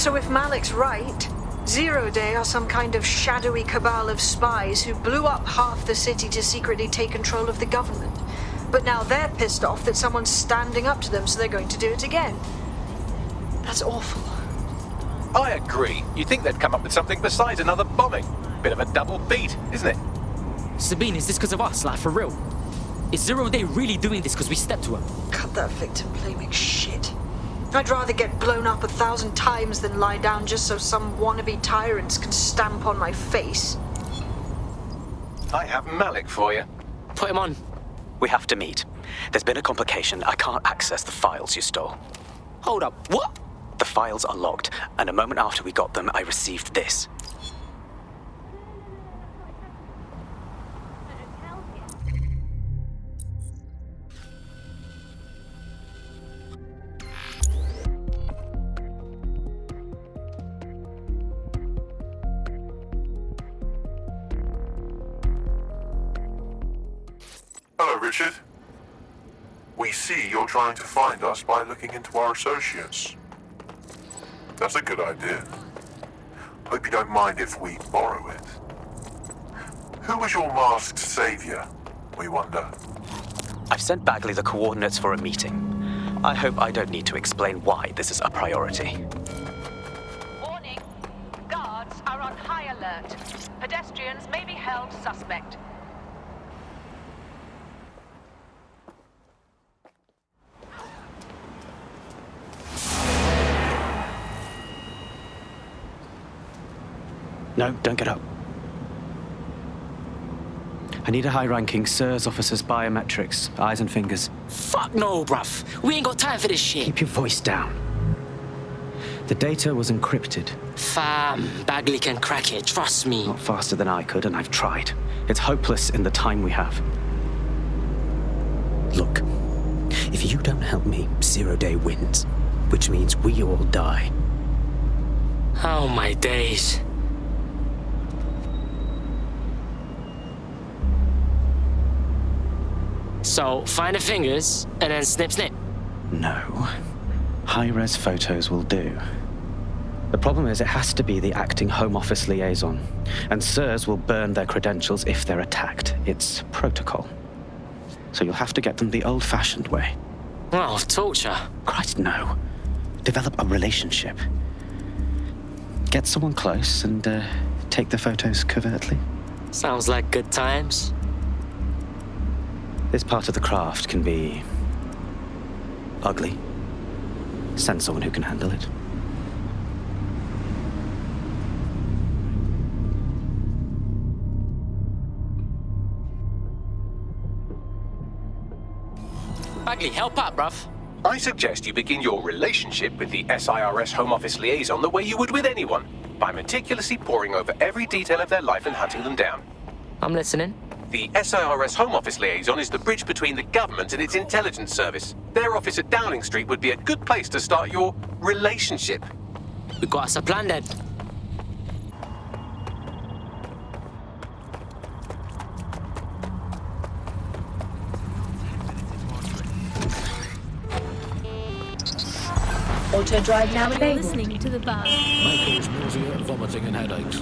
So if Malik's right, Zero Day are some kind of shadowy cabal of spies who blew up half the city to secretly take control of the government. But now they're pissed off that someone's standing up to them, so they're going to do it again. That's awful. I agree. You'd think they'd come up with something besides another bombing. Bit of a double beat, isn't it? Sabine, is this because of us, like for real? Is Zero Day really doing this because we stepped to him? Cut that victim blaming shit. I'd rather get blown up 1,000 times than lie down just so some wannabe tyrants can stamp on my face. I have Malik for you. Put him on. We have to meet. There's been a complication. I can't access the files you stole. Hold up, what? The files are locked, and a moment after we got them, I received this. Hello, Richard. We see you're trying to find us by looking into our associates. That's a good idea. Hope you don't mind if we borrow it. Who was your masked savior, we wonder? I've sent Bagley the coordinates for a meeting. I hope I don't need to explain why this is a priority. Warning. Guards are on high alert. Pedestrians may be held suspect. No, don't get up. I need a high-ranking SIRS officer's biometrics, eyes and fingers. Fuck no, bruv. We ain't got time for this shit. Keep your voice down. The data was encrypted. Fam, Bagley can crack it, trust me. Not faster than I could, and I've tried. It's hopeless in the time we have. Look, if you don't help me, Zero Day wins, which means we all die. Oh my days. So, find the fingers, and then snip snip. No. High-res photos will do. The problem is it has to be the acting Home Office liaison, and SIRS will burn their credentials if they're attacked. It's protocol. So you'll have to get them the old-fashioned way. Oh, torture. Christ, no. Develop a relationship. Get someone close and take the photos covertly. Sounds like good times. This part of the craft can be ugly. Send someone who can handle it. Bagley, help out, bruv. I suggest you begin your relationship with the SIRS Home Office liaison the way you would with anyone, by meticulously poring over every detail of their life and hunting them down. I'm listening. The SIRS Home Office liaison is the bridge between the government and its intelligence service. Their office at Downing Street would be a good place to start your relationship. We got us a plan then. Auto drive now enabled. Listening to the bug. May cause nausea, vomiting and headaches.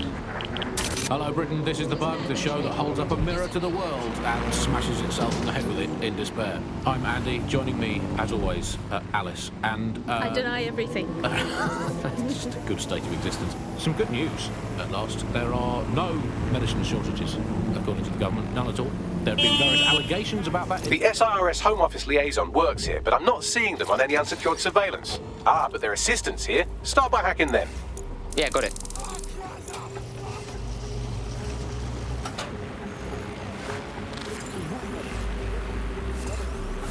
Hello Britain, this is the Bug, the show that holds up a mirror to the world and smashes itself in the head with it in despair. I'm Andy, joining me, as always, Alice, and... I deny everything. Just a good state of existence. Some good news, at last. There are no medicine shortages, according to the government, none at all. There have been various allegations about that. The SIRS Home Office liaison works here, but I'm not seeing them on any unsecured surveillance. Ah, but their assistants here. Start by hacking them. Yeah, got it.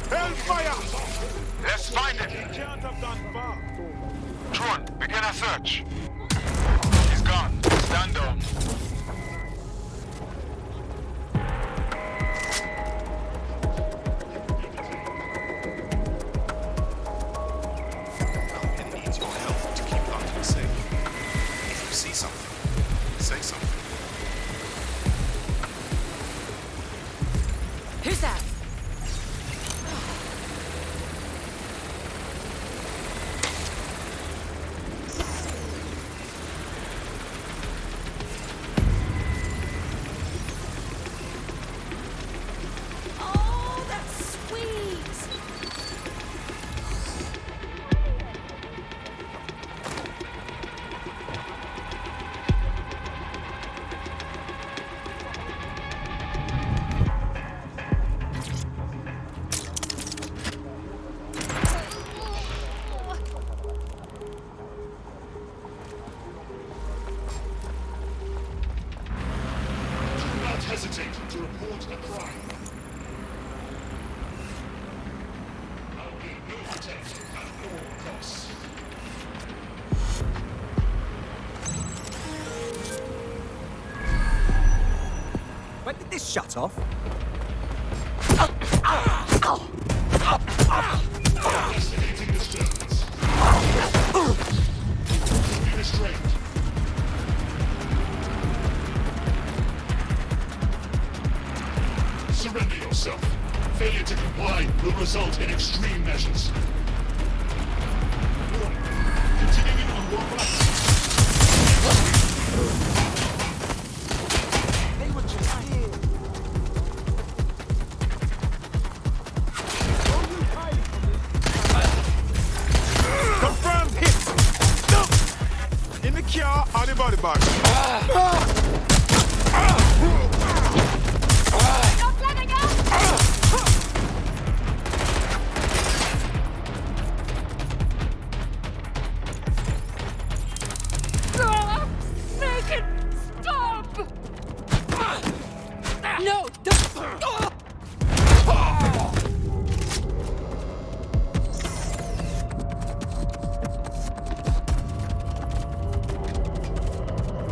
Hellfire! Let's find him! Tron, begin a search. He's gone. Stand down. Albion needs your help to keep London safe. If you see something, say something. Who's that? shut off. Investigating disturbance. Be restrained. Surrender yourself. Failure to comply will result in extreme measures. Warning. Continuing on your right. They were just here. Confirmed hit! In the car, on the body box. Not letting out! Make it stop! No!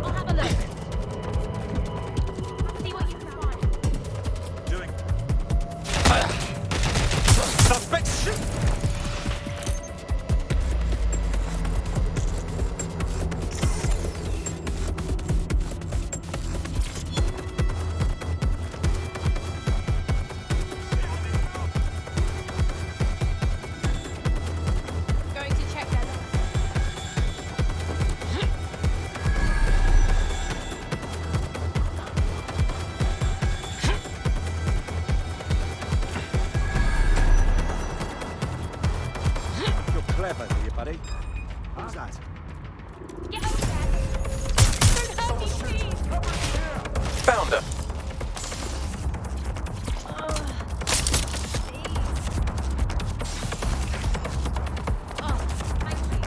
I'll have a look. See what you can find. Doing. Suspect shoot! Going to check that out. You're clever, you buddy. Who's that? Get over there! Don't hurt me, please! Found her. Oh, thank you.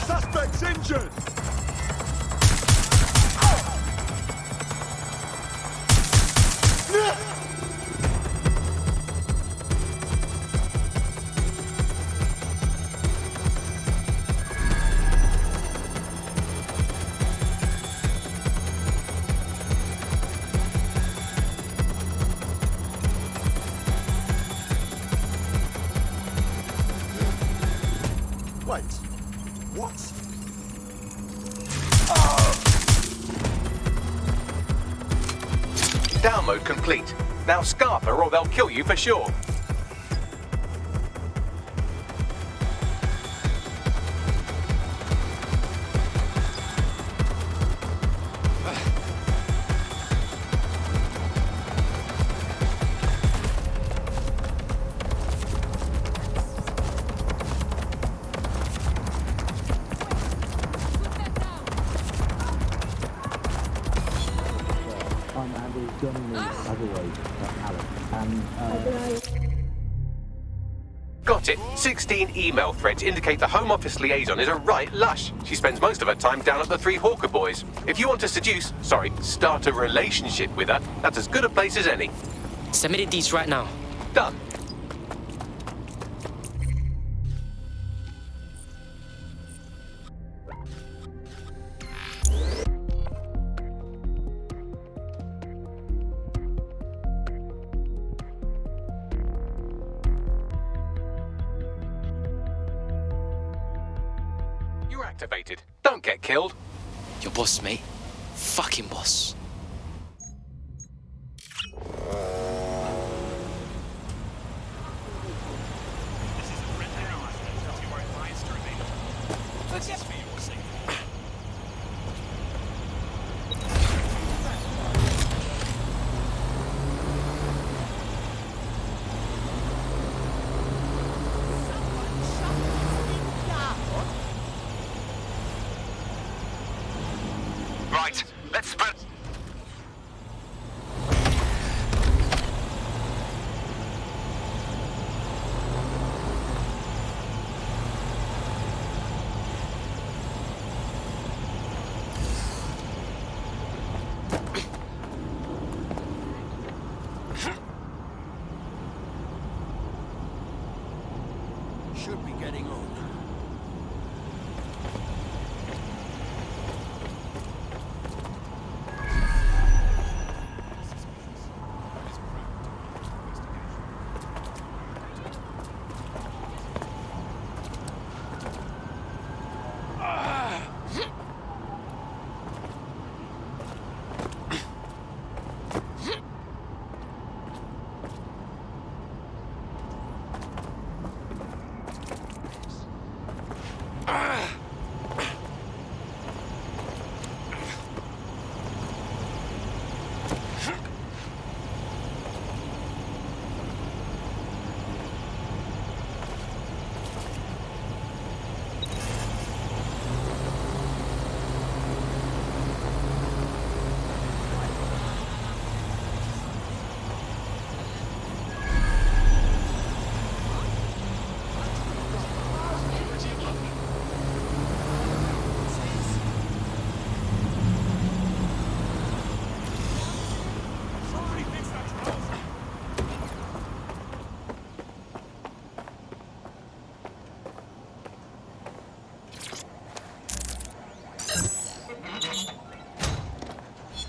Suspect's injured! Wait. What? Download complete. Now scarf her or they'll kill you for sure. I'm Andy, joining me as always, Alex. And Got it. 16 email threads indicate the Home Office liaison is a right lush. She spends most of her time down at the Three Hawker Boys. If you want to start a relationship with her, that's as good a place as any. Submitted these right now. Done. You're activated. Don't get killed. Your boss, mate. Fucking boss. Right, let's spread.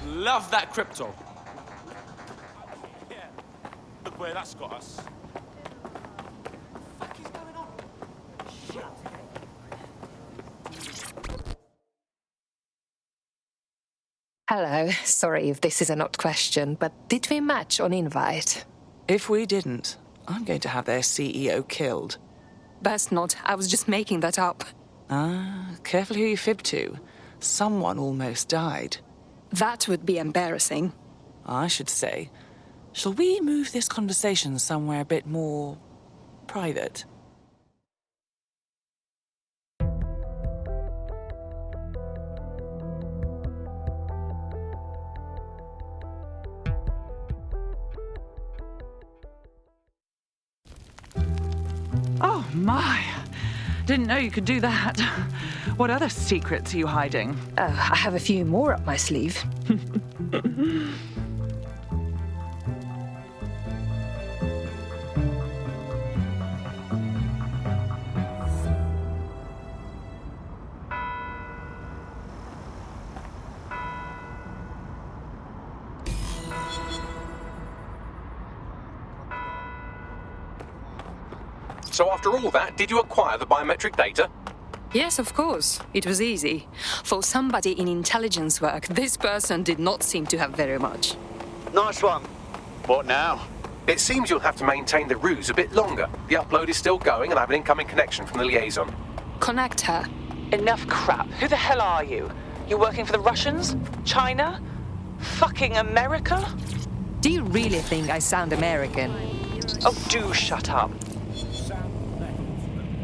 Love that crypto. Yeah. Look where that's got us. What is going on? Shit. Hello, sorry if this is an odd question, but did we match on invite? If we didn't, I'm going to have their CEO killed. Best not, I was just making that up. Ah, careful who you fib to. Someone almost died. That would be embarrassing. I should say, shall we move this conversation somewhere a bit more private? Oh my! Didn't know you could do that. What other secrets are you hiding? I have a few more up my sleeve. So after all that, did you acquire the biometric data? Yes, of course. It was easy. For somebody in intelligence work, this person did not seem to have very much. Nice one. What now? It seems you'll have to maintain the ruse a bit longer. The upload is still going and I have an incoming connection from the liaison. Connect her. Enough crap. Who the hell are you? You working for the Russians? China? Fucking America? Do you really think I sound American? Oh, do shut up.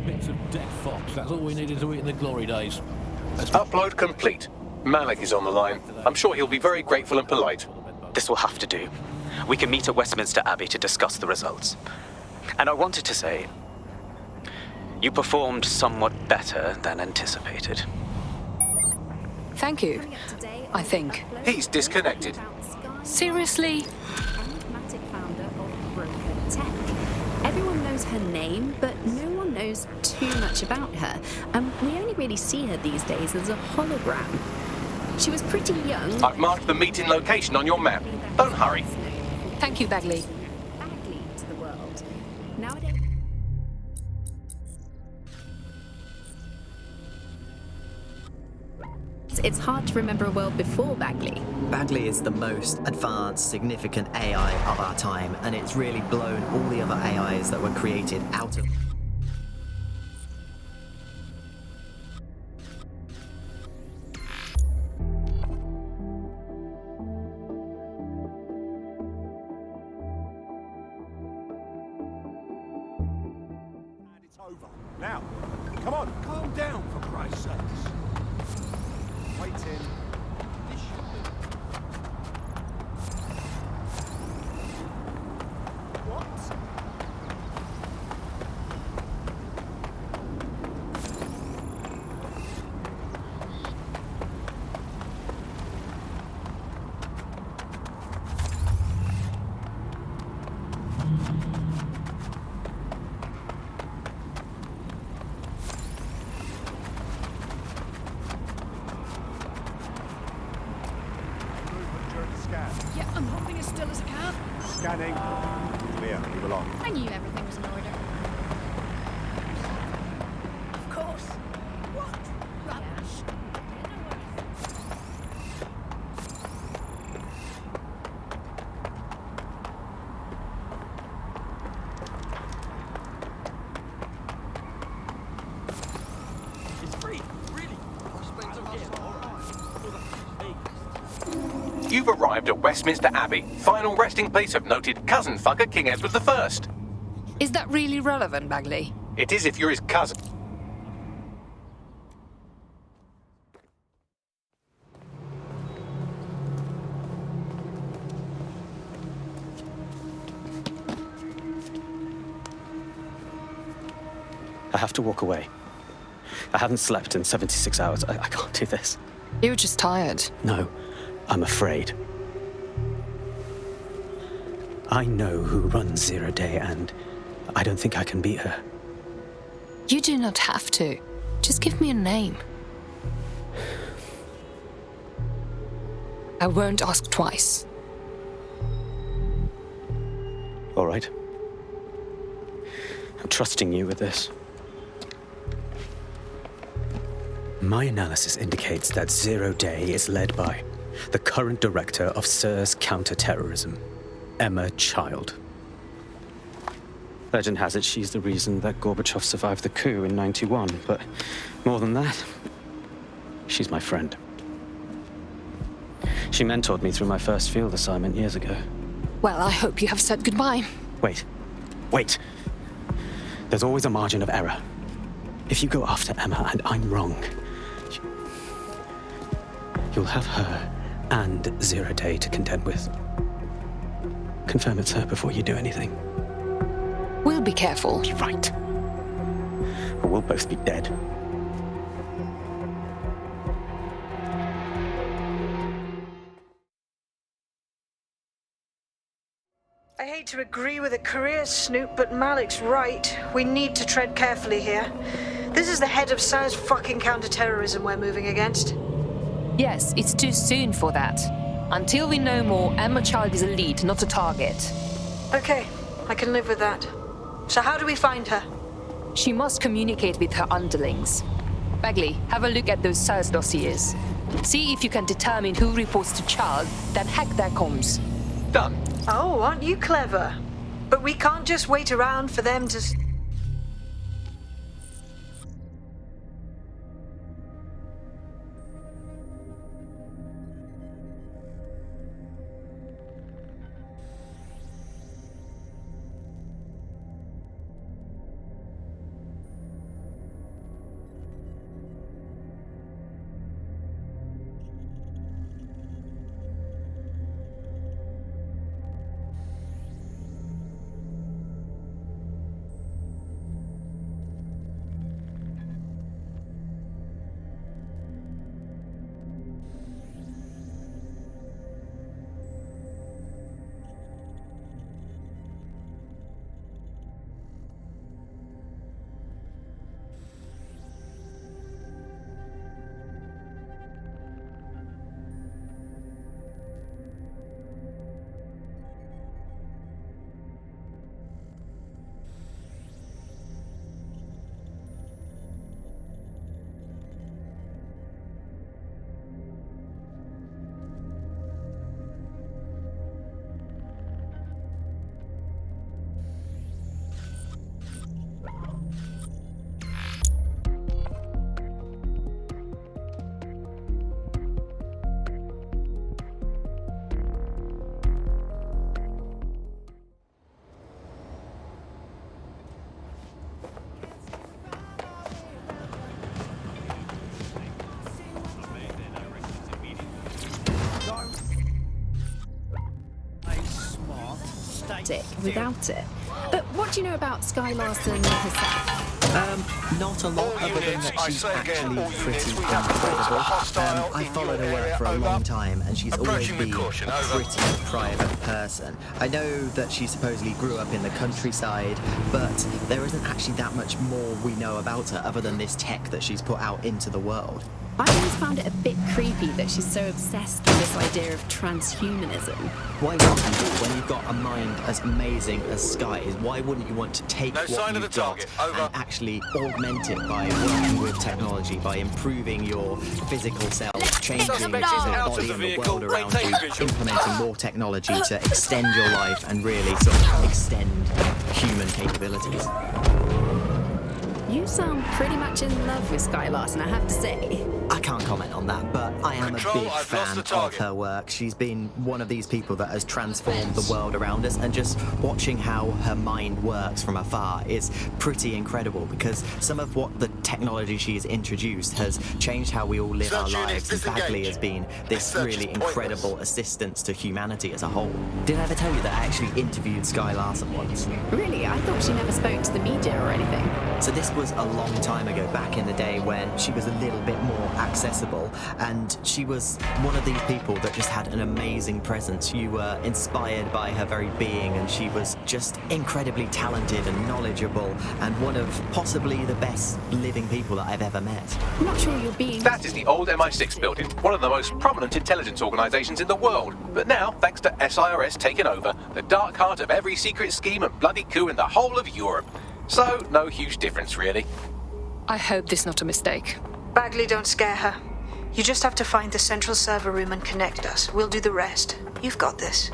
Bits of dead fox, that's all we needed to eat in the glory days. Upload complete. Malik is on the line. I'm sure he'll be very grateful and polite. This will have to do. We can meet at Westminster Abbey to discuss the results. And I wanted to say, you performed somewhat better than anticipated. Thank you, I think. He's disconnected. Seriously? Enigmatic founder of Broken Tech. Everyone knows her name, but no one knows too much about her. And we only really see her these days as a hologram. She was pretty young. I've marked the meeting location on your map. Don't hurry. Thank you, Bagley. Bagley to the world. Nowadays. It's hard to remember a world before Bagley. Bagley is the most advanced, significant AI of our time, and it's really blown all the other AIs that were created out of... It's over. Now, come on, calm down for Christ's sakes. Waiting. This should be. What? Yeah, I'm holding as still as I can. Scanning. Clear. Move along. I knew everything was in order. Of course. What? Rubbish. It's free. Really? You've arrived at Westminster Abbey, final resting place of noted cousin fucker King Edward I. Is that really relevant, Bagley? It is if you're his cousin. I have to walk away. I haven't slept in 76 hours. I can't do this. You're just tired. No, I'm afraid. I know who runs Zero Day, and I don't think I can beat her. You do not have to. Just give me a name. I won't ask twice. All right. I'm trusting you with this. My analysis indicates that Zero Day is led by the current director of SIRS counterterrorism, Emma Child. Legend has it she's the reason that Gorbachev survived the coup in '91, but more than that, she's my friend. She mentored me through my first field assignment years ago. Well, I hope you have said goodbye. Wait. There's always a margin of error. If you go after Emma and I'm wrong, you'll have her and Zero Day to contend with. Confirm it's her before you do anything. We'll be careful. You're right. Or we'll both be dead. I hate to agree with a career snoop, but Malik's right. We need to tread carefully here. This is the head of SIRS fucking counterterrorism we're moving against. Yes, it's too soon for that. Until we know more, Emma Child is a lead, not a target. Okay, I can live with that. So how do we find her? She must communicate with her underlings. Bagley, have a look at those SIRS dossiers. See if you can determine who reports to Child, then hack their comms. Done. Oh, aren't you clever? But we can't just wait around for them to... without it. But what do you know about Sky Larson herself? Not a lot, other than that she's actually pretty incredible. I followed her work for a long time, and she's always been a pretty private person. I know that she supposedly grew up in the countryside, but there isn't actually that much more we know about her other than this tech that she's put out into the world. I always found it a bit creepy that she's so obsessed with this idea of transhumanism. Why wouldn't you? When you've got a mind as amazing as Sky's, why wouldn't you want to take what you've got and actually augment it by working with technology, by improving your physical self, changing the body and the world around you, implementing more technology to extend your life and really sort of extend human capabilities? You sound pretty much in love with Sky Larson, I have to say. I can't comment on that, but I am a big fan of her work. She's been one of these people that has transformed the world around us, and just watching how her mind works from afar is pretty incredible, because some of what the technology she's introduced has changed how we all live our lives, and Bagley has been this really incredible assistance to humanity as a whole. Did I ever tell you that I actually interviewed Sky Larson once? Really? I thought she never spoke to the media or anything. So this was a long time ago, back in the day when she was a little bit more accessible, and she was one of these people that just had an amazing presence. You were inspired by her very being, and she was just incredibly talented and knowledgeable, and one of possibly the best living people that I've ever met. I'm not sure you're being... That is the old MI6 building, one of the most prominent intelligence organisations in the world. But now, thanks to SIRS taking over, the dark heart of every secret scheme and bloody coup in the whole of Europe. So, no huge difference, really. I hope this is not a mistake. Bagley, don't scare her. You just have to find the central server room and connect us. We'll do the rest. You've got this.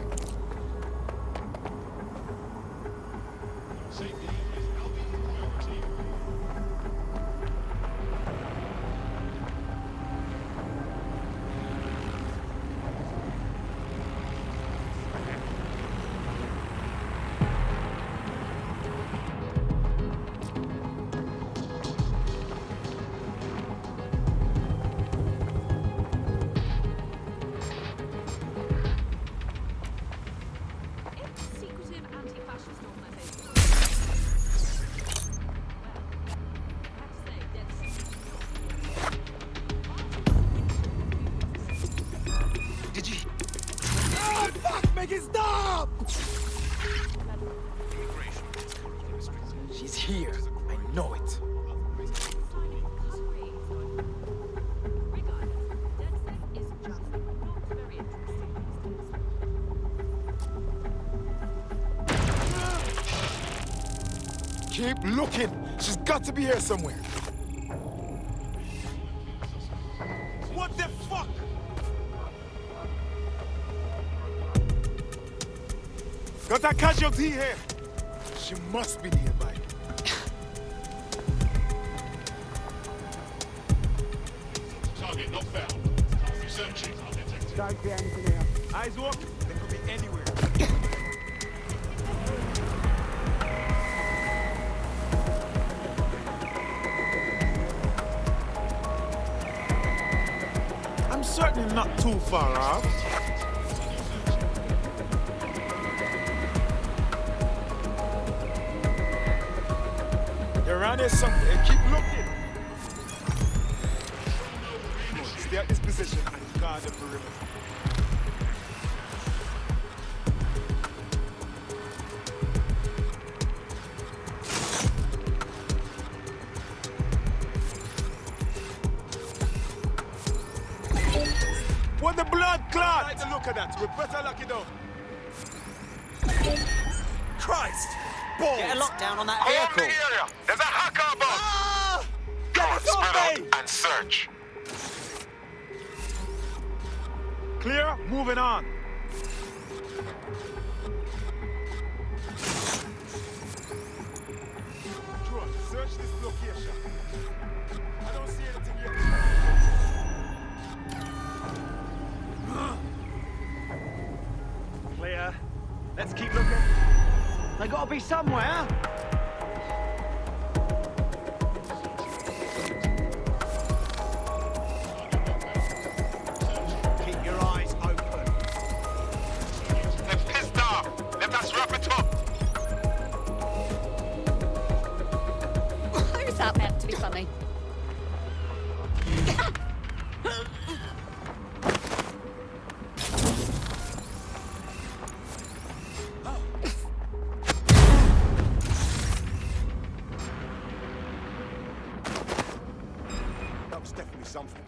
Make it stop! She's here. I know it. Keep looking. She's got to be here somewhere. What the fuck? Got that casualty here. She must be nearby. Target not found. Searching undetected. Don't see anything here. Eyes open. They could be anywhere. I'm certainly not too far off. You're around here somewhere. Keep looking. Stay at this position and guard the perimeter. What the blood clot? Try to look at that. We better lock it down. Christ! Balls. Get a lockdown on that Alarm vehicle. the area! There's a hacker above! Ah! Come on, Get it off spread me! out and search. Clear? Moving on. Drone, search this location. I don't see anything yet. Clear. Let's keep looking. They gotta be somewhere. Keep your eyes open. They're pissed off. Let us wrap it up. Who's that meant to be funny? That was definitely something.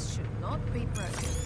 This should not be broken.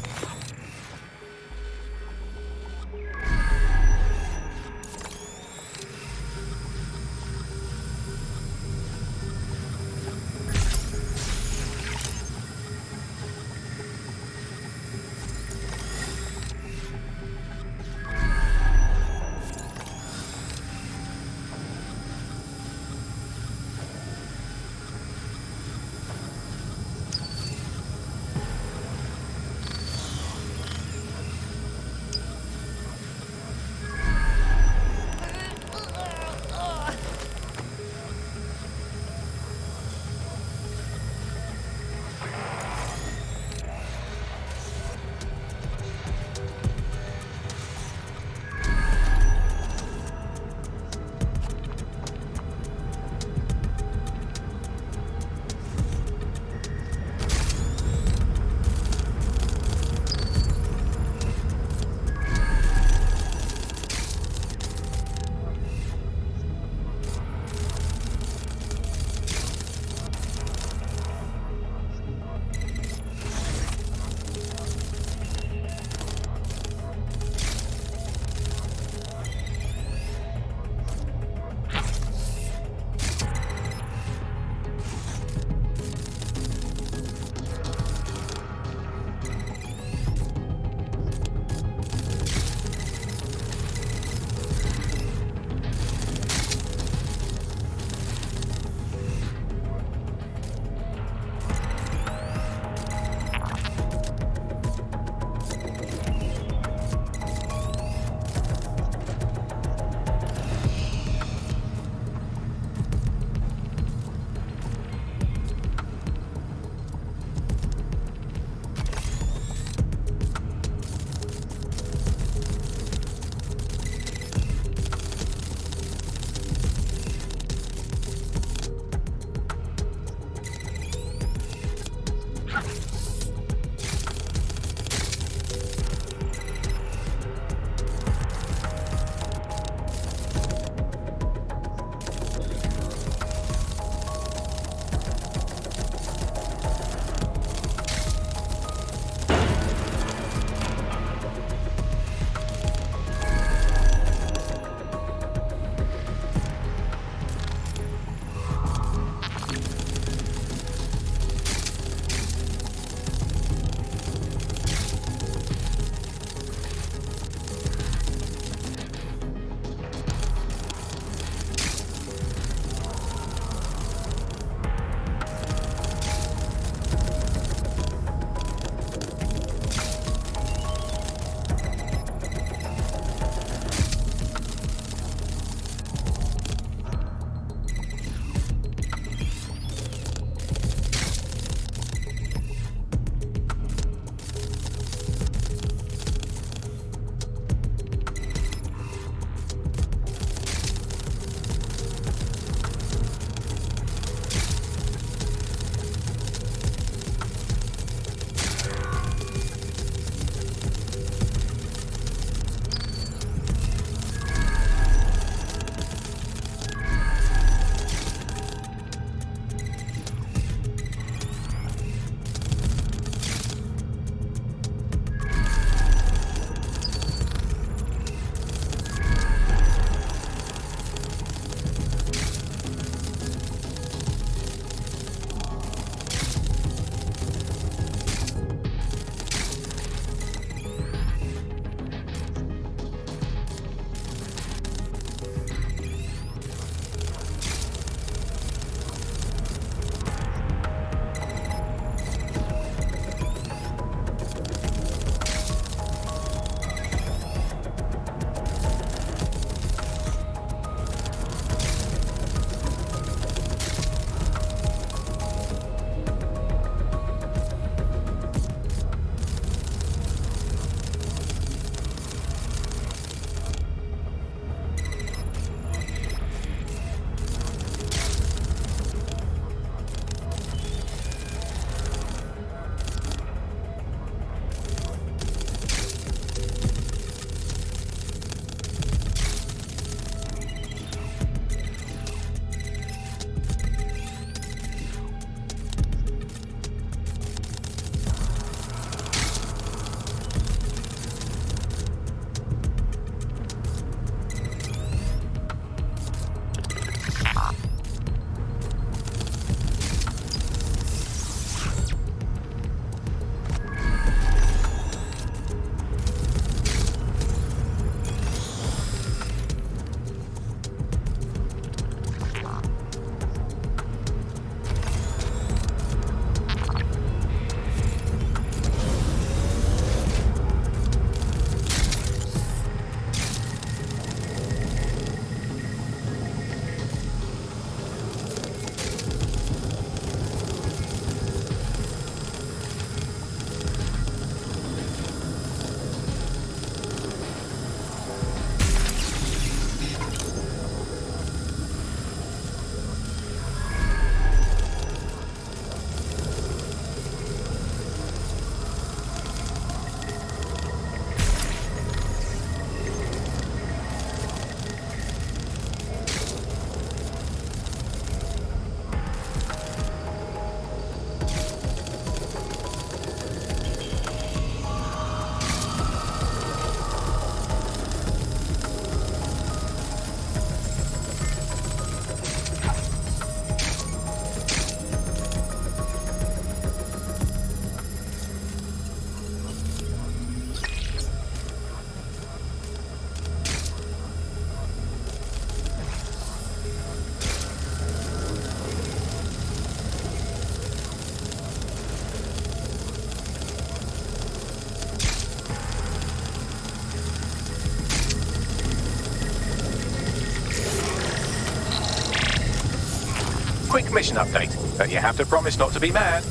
mission update, but you have to promise not to be mad.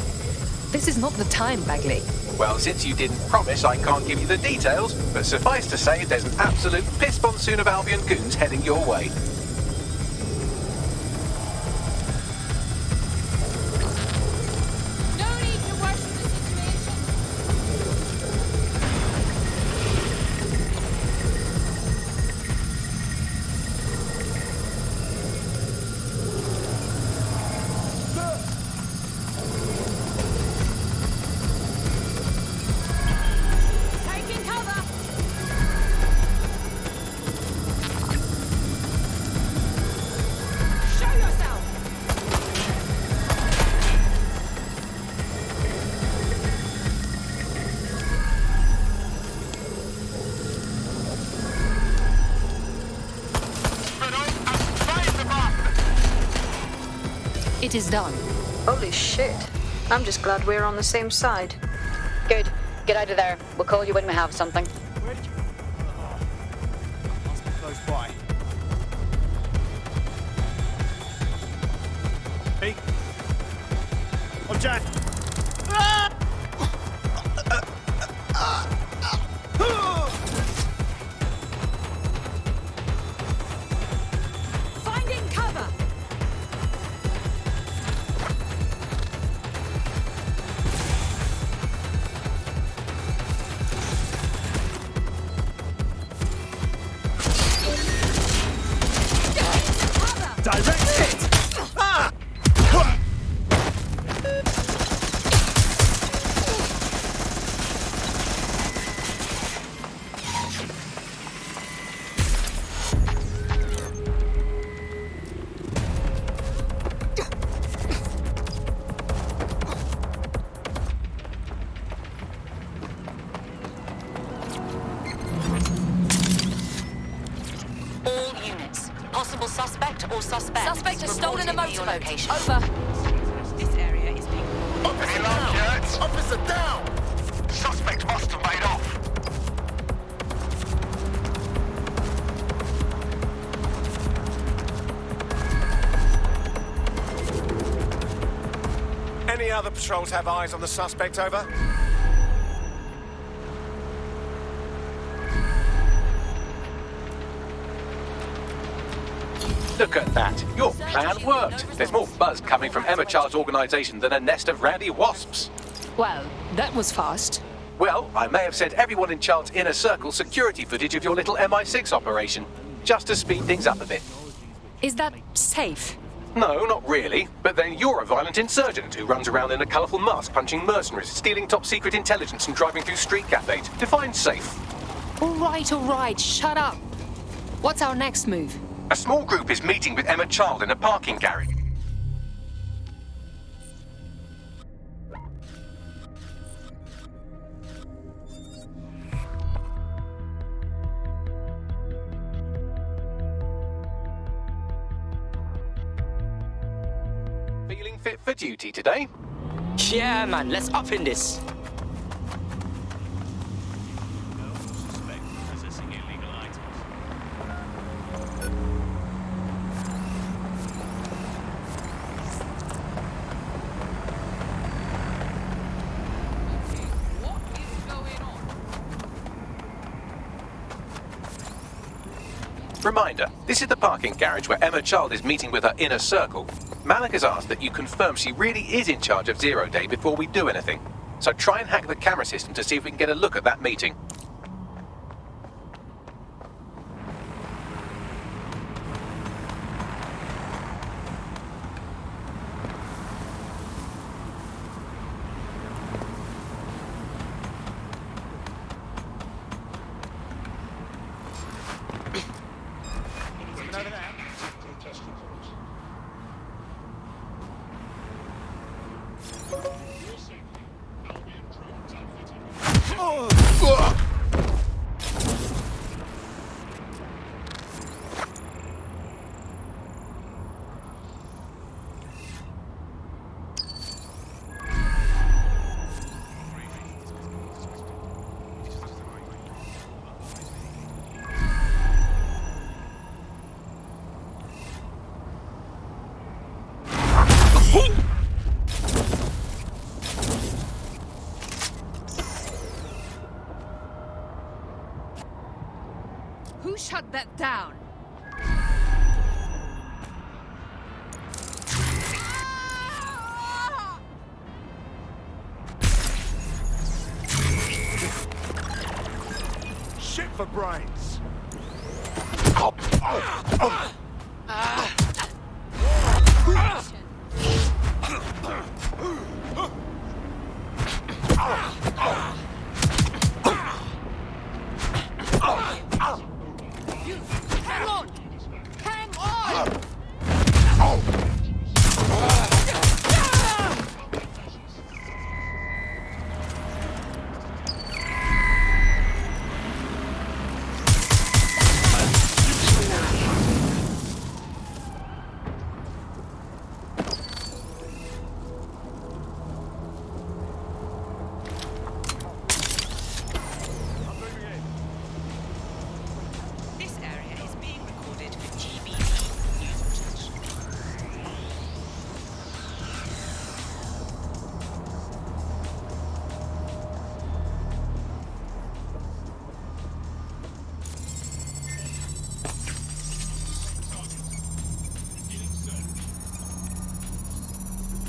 This is not the time, Bagley. Well, since you didn't promise, I can't give you the details, but suffice to say there's an absolute piss monsoon of Albion goons heading your way. It is done. Holy shit. I'm just glad we're on the same side. Good. Get out of there. We'll call you when we have something. Must be close by. Hey. Oh, Jack. Finding cover! Direct hit! Ah! All units. Possible suspect or suspect? Suspect has stolen a motorboat. Over. This area is being... Officer down! Officer down! Suspect must have made off. Any other patrols have eyes on the suspect, over? Look at that. Your plan worked. There's more buzz coming from Emma Child's organisation than a nest of rowdy wasps. Well, that was fast. Well, I may have sent everyone in Child's inner circle security footage of your little MI6 operation, just to speed things up a bit. Is that safe? No, not really. But then you're a violent insurgent who runs around in a colourful mask punching mercenaries, stealing top-secret intelligence and driving through street cafes. Define safe. All right, shut up. What's our next move? A small group is meeting with Emma Child in a parking garage. Feeling fit for duty today? Yeah, man, let's up in this. Reminder, this is the parking garage where Emma Child is meeting with her inner circle. Malik has asked that you confirm she really is in charge of Zero Day before we do anything. So try and hack the camera system to see if we can get a look at that meeting. Oh! You shut that down. Shit for brains. Hang on! Hang on! This area is being recorded for GBE news footage.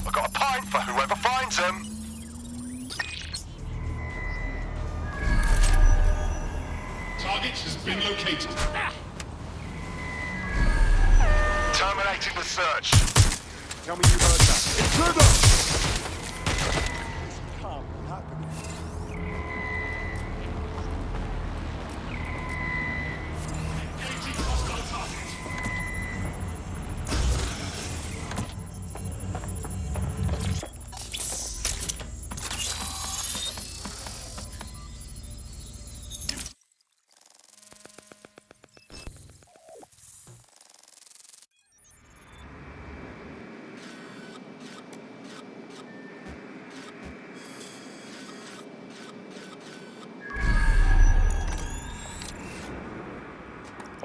I got a pint for whoever finds them. Target has been located. Terminating the search. Tell me you heard that. Intruder! This can't be happening. Engaging hostile target.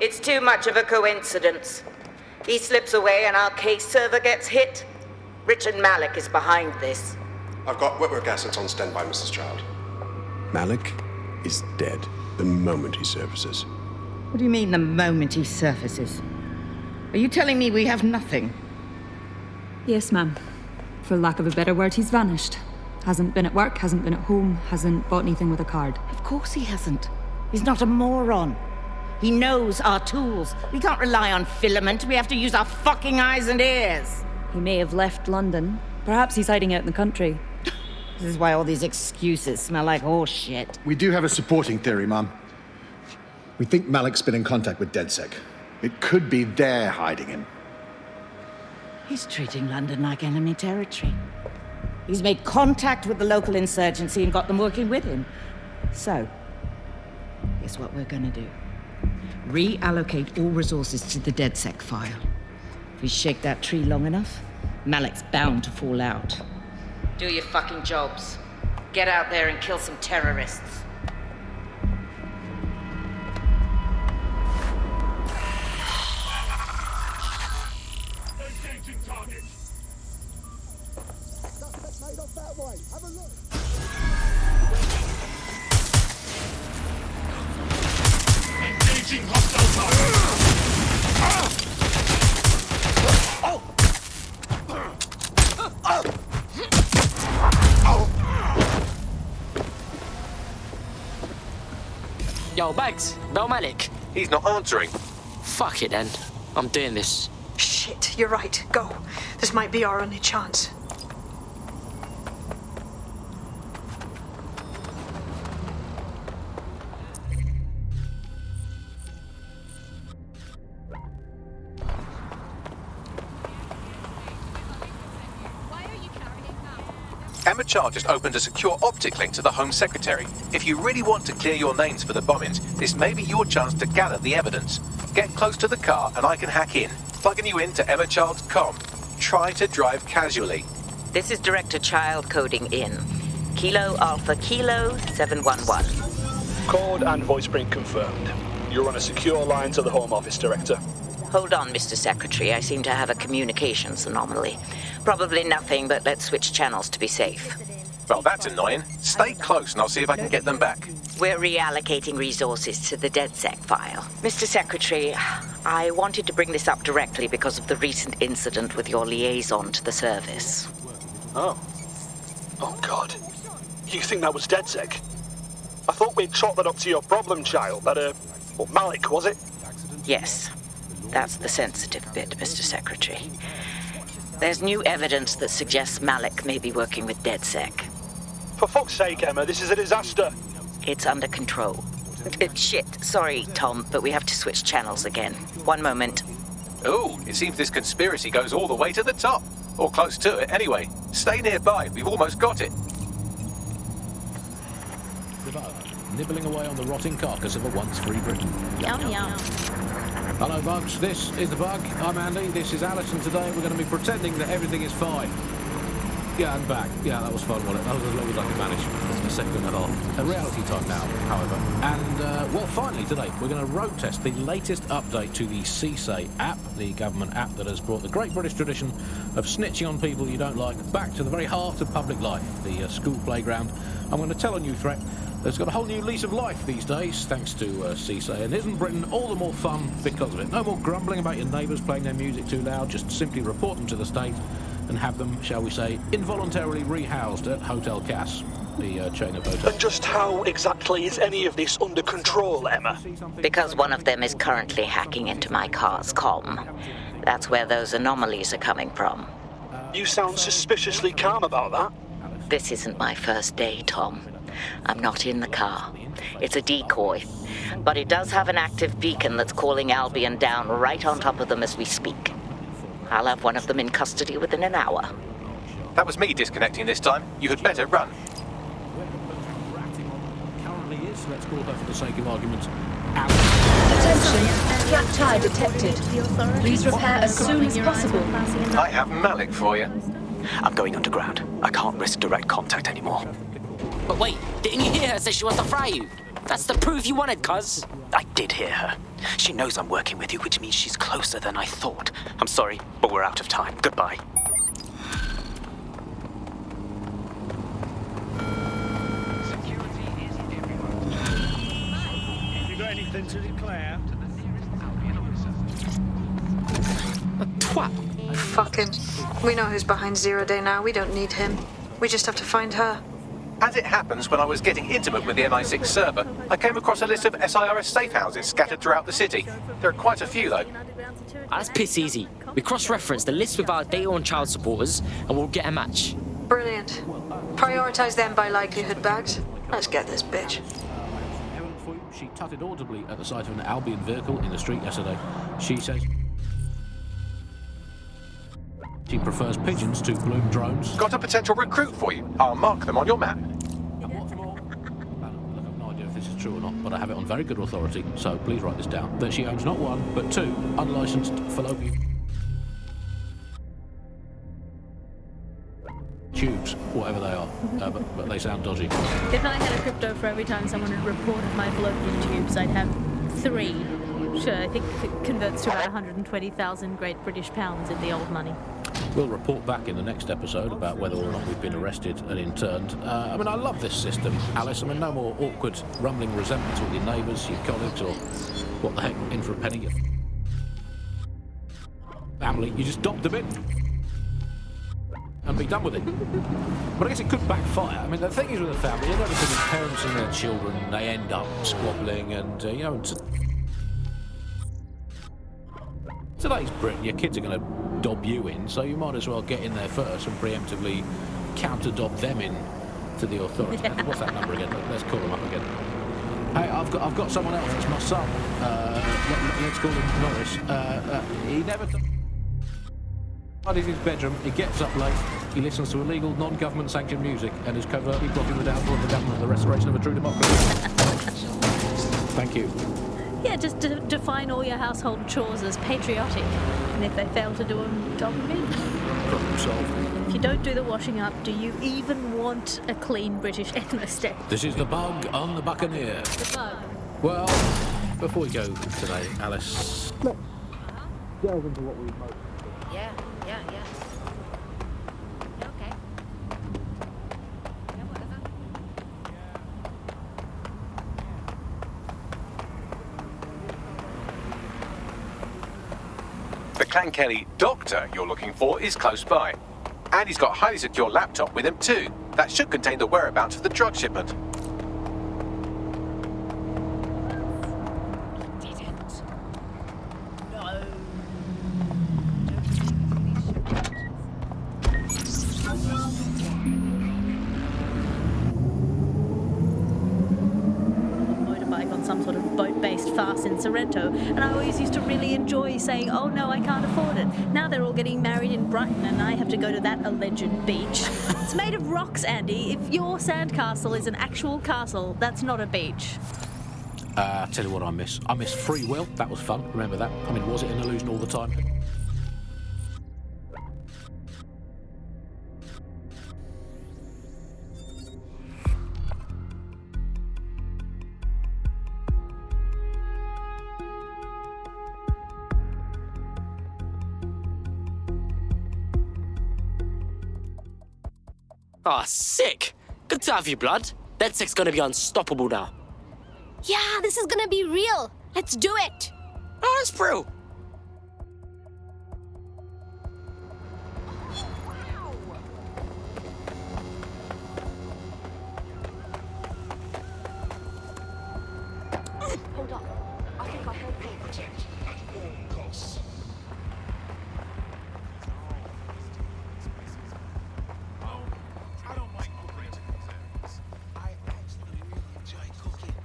It's too much of a coincidence. He slips away and our case server gets hit. Richard Malik is behind this. I've got wetwork assets on standby, Mrs. Child. Malik is dead the moment he surfaces. What do you mean, the moment he surfaces? Are you telling me we have nothing? Yes, ma'am. For lack of a better word, he's vanished. Hasn't been at work, hasn't been at home, hasn't bought anything with a card. Of course he hasn't. He's not a moron. He knows our tools. We can't rely on filament. We have to use our fucking eyes and ears. He may have left London. Perhaps he's hiding out in the country. This is why all these excuses smell like horse shit. We do have a supporting theory, Mum. We think Malik's been in contact with DedSec. It could be they're hiding him. He's treating London like enemy territory. He's made contact with the local insurgency and got them working with him. So, here's what we're gonna do. Reallocate all resources to the DedSec file. If we shake that tree long enough, Malik's bound to fall out. Do your fucking jobs. Get out there and kill some terrorists. Engaging target. Suspect made off that way. Have a look. Engaging hostile target. Yo, Bags, Bell Malik. He's not answering. Fuck it then. I'm doing this. Shit, you're right. Go. This might be our only chance. Emma Child just opened a secure optic link to the Home Secretary. If you really want to clear your names for the bombings, this may be your chance to gather the evidence. Get close to the car and I can hack in, plugging you into Emma Child's comm. Try to drive casually. This is Director Child coding in. Kilo Alpha Kilo 711. Code and voice print confirmed. You're on a secure line to the Home Office, Director. Hold on, Mr. Secretary. I seem to have a communications anomaly. Probably nothing, but let's switch channels to be safe. Well, that's annoying. Stay close and I'll see if I can get them back. We're reallocating resources to the DedSec file. Mr. Secretary, I wanted to bring this up directly because of the recent incident with your liaison to the service. Oh. Oh, God. You think that was DedSec? I thought we'd chalk that up to your problem child, that, Malik, was it? Yes. That's the sensitive bit, Mr. Secretary. There's new evidence that suggests Malik may be working with DedSec. For fuck's sake, Emma, this is a disaster. It's under control. Shit, sorry, Tom, but we have to switch channels again. One moment. Ooh, it seems this conspiracy goes all the way to the top. Or close to it, anyway. Stay nearby, we've almost got it. The bug, nibbling away on the rotting carcass of a once-free Britain. Yum, yum. Hello, bugs. This is the bug. I'm Andy. This is Alice, and today we're going to be pretending that everything is fine. Yeah, I'm back. Yeah, that was fun, wasn't it? That was as long as I could manage. A second and a half. A reality time now, however. And, well, finally today, we're going to road test the latest update to the CSA app, the government app that has brought the great British tradition of snitching on people you don't like back to the very heart of public life, the school playground. I'm going to tell a new threat that's got a whole new lease of life these days, thanks to CSA, and isn't Britain all the more fun because of it? No more grumbling about your neighbours playing their music too loud, just simply report them to the state and have them, shall we say, involuntarily rehoused at Hotel Cass, the chain of hotels. And just how exactly is any of this under control, Emma? Because one of them is currently hacking into my car's comm. That's where those anomalies are coming from. You sound suspiciously calm about that. This isn't my first day, Tom. I'm not in the car. It's a decoy. But it does have an active beacon that's calling Albion down right on top of them as we speak. I'll have one of them in custody within an hour. That was me disconnecting this time. You had better run. Currently is, let's call her for the sake of argument, Attention, flat tire detected. Please repair as soon as possible. I have Malik for you. I'm going underground. I can't risk direct contact anymore. But wait, didn't you hear her say she wants to fry you? That's the proof you wanted, cuz. I did hear her. She knows I'm working with you, which means she's closer than I thought. I'm sorry, but we're out of time. Goodbye. You got anything to declare? A twat. Fuck him. We know who's behind 0 Day now. We don't need him. We just have to find her. As it happens, when I was getting intimate with the MI6 server, I came across a list of SIRS safe houses scattered throughout the city. There are quite a few, though. That's piss easy. We cross-reference the list with our data on child supporters, and we'll get a match. Brilliant. Prioritize them by likelihood, Bags. Let's get this bitch. She tutted audibly at the sight of an Albion vehicle in the street yesterday. She says she prefers pigeons to balloon drones. Got a potential recruit for you. I'll mark them on your map. True or not, but I have it on very good authority, so please write this down, that she owns not one, but 2 unlicensed fallopian tubes, whatever they are, but they sound dodgy. If I had a crypto for every time someone had reported my fallopian tubes, I'd have 3. Sure, I think it converts to about 120,000 Great British pounds in the old money. We'll report back in the next episode about whether or not we've been arrested and interned. I mean, I love this system, Alice. I mean, no more awkward, rumbling resentments with your neighbours, your colleagues, or what the heck, in for a penny. Family, you just docked a bit and be done with it. But I guess it could backfire. I mean, the thing is with a family, you know, because parents and their children, they end up squabbling and, you know, today's Britain, your kids are going to dob you in, so you might as well get in there first and preemptively counter-dob them in to the authorities. What's that number again? Let's call them up again. Hey, I've got someone else. It's my son. Let's call him Norris. He never in his bedroom. He gets up late. He listens to illegal, non-government sanctioned music and is covertly blocking the downfall of the government and the restoration of a true democracy. Thank you. Yeah, just define all your household chores as patriotic. And if they fail to do them, dob them in. Problem solved. If you don't do the washing up, do you even want a clean British ethnostate? This is the bug on the Buccaneer. The bug. Well, before we go today, Alice, let's delve into what we've most... Yeah. Okay. Clan Kelly doctor you're looking for is close by. And he's got a highly secure laptop with him too. That should contain the whereabouts of the drug shipment. Some sort of boat-based farce in Sorrento, and I always used to really enjoy saying, oh no, I can't afford it. Now they're all getting married in Brighton and I have to go to that alleged beach. It's made of rocks, Andy. If your sandcastle is an actual castle, that's not a beach. Tell you what I miss. I miss free will. That was fun. Remember that? I mean, was it an illusion all the time? Ah, sick! Good to have you, blood. DedSec's gonna be unstoppable now. Yeah, this is gonna be real. Let's do it. Oh, that's real. Hold on. I think I heard people. Protect at all costs. I don't like operating things. I actually really enjoy cooking.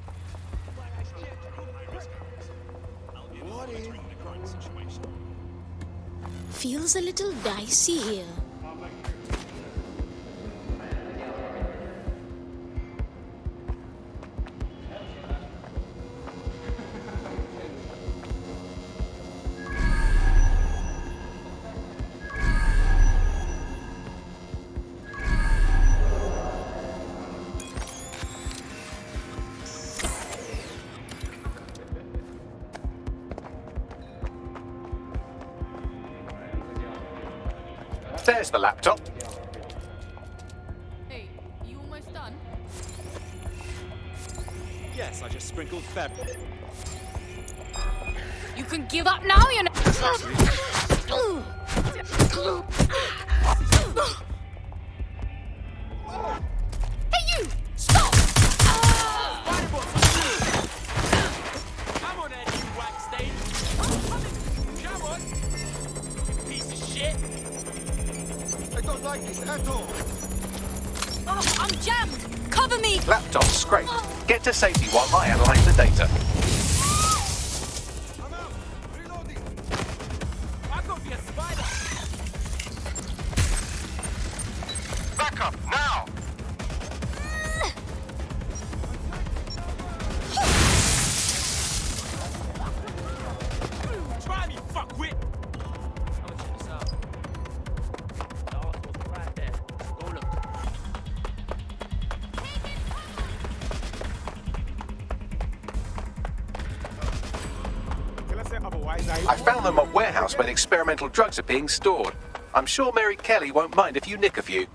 What is the crime situation? Feels a little dicey here. There's the laptop. Hey, you almost done? Yes, I just sprinkled fabric. You can give up now, you know. Hey, you! Stop! Come on, then, you wax stain. Come on. Piece of shit. I don't like this at all. Oh, I'm jammed. Cover me. Laptop scraped. Get to safety while I analyze the data. I'm out. Reloading. I could be a spider. Back up now. Try me, fuckwit. I will check this out. The article's right there. Go look. I found them at a warehouse where the experimental drugs are being stored. I'm sure Mary Kelly won't mind if you nick a few.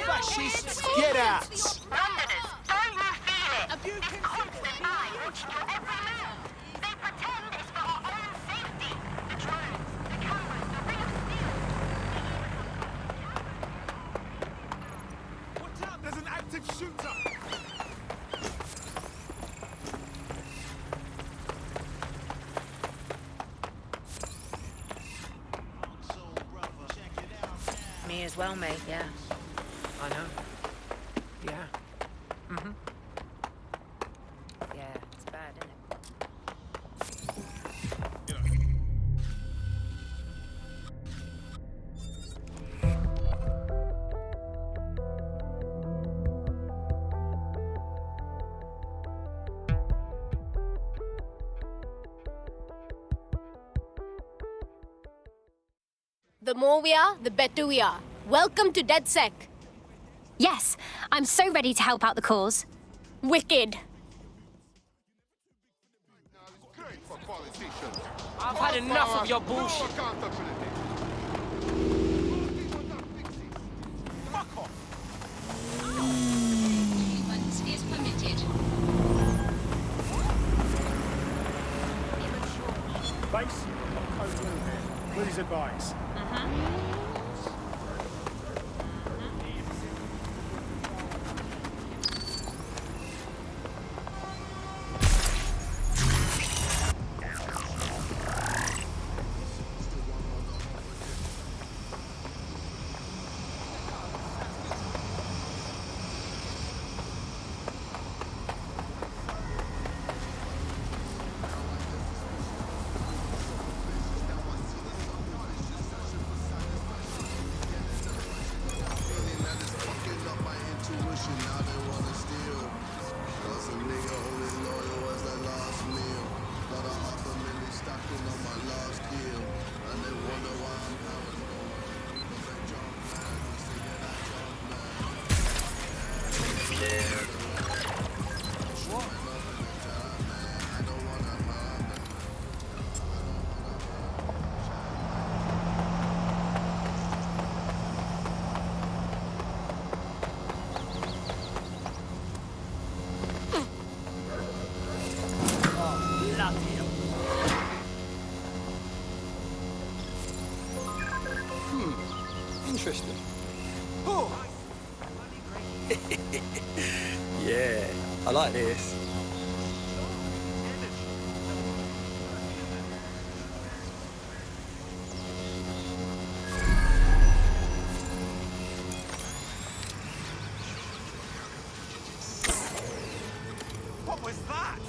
Fascists, get out! Londoners, don't you feel it? Constant eye watching your every move. They pretend it's for our own safety. The drones, the cameras, the ring of steel. Watch out, there's an active shooter! Me as well, mate, yeah. I know. Yeah. Mm-hmm. Yeah, it's bad, isn't it? The more we are, the better we are. Welcome to DedSec. Yes, I'm so ready to help out the cause. Wicked. I've had enough of your bullshit. Fuck off! Is permitted. Please advise. Interesting. Oh. Yeah, I like this. What was that?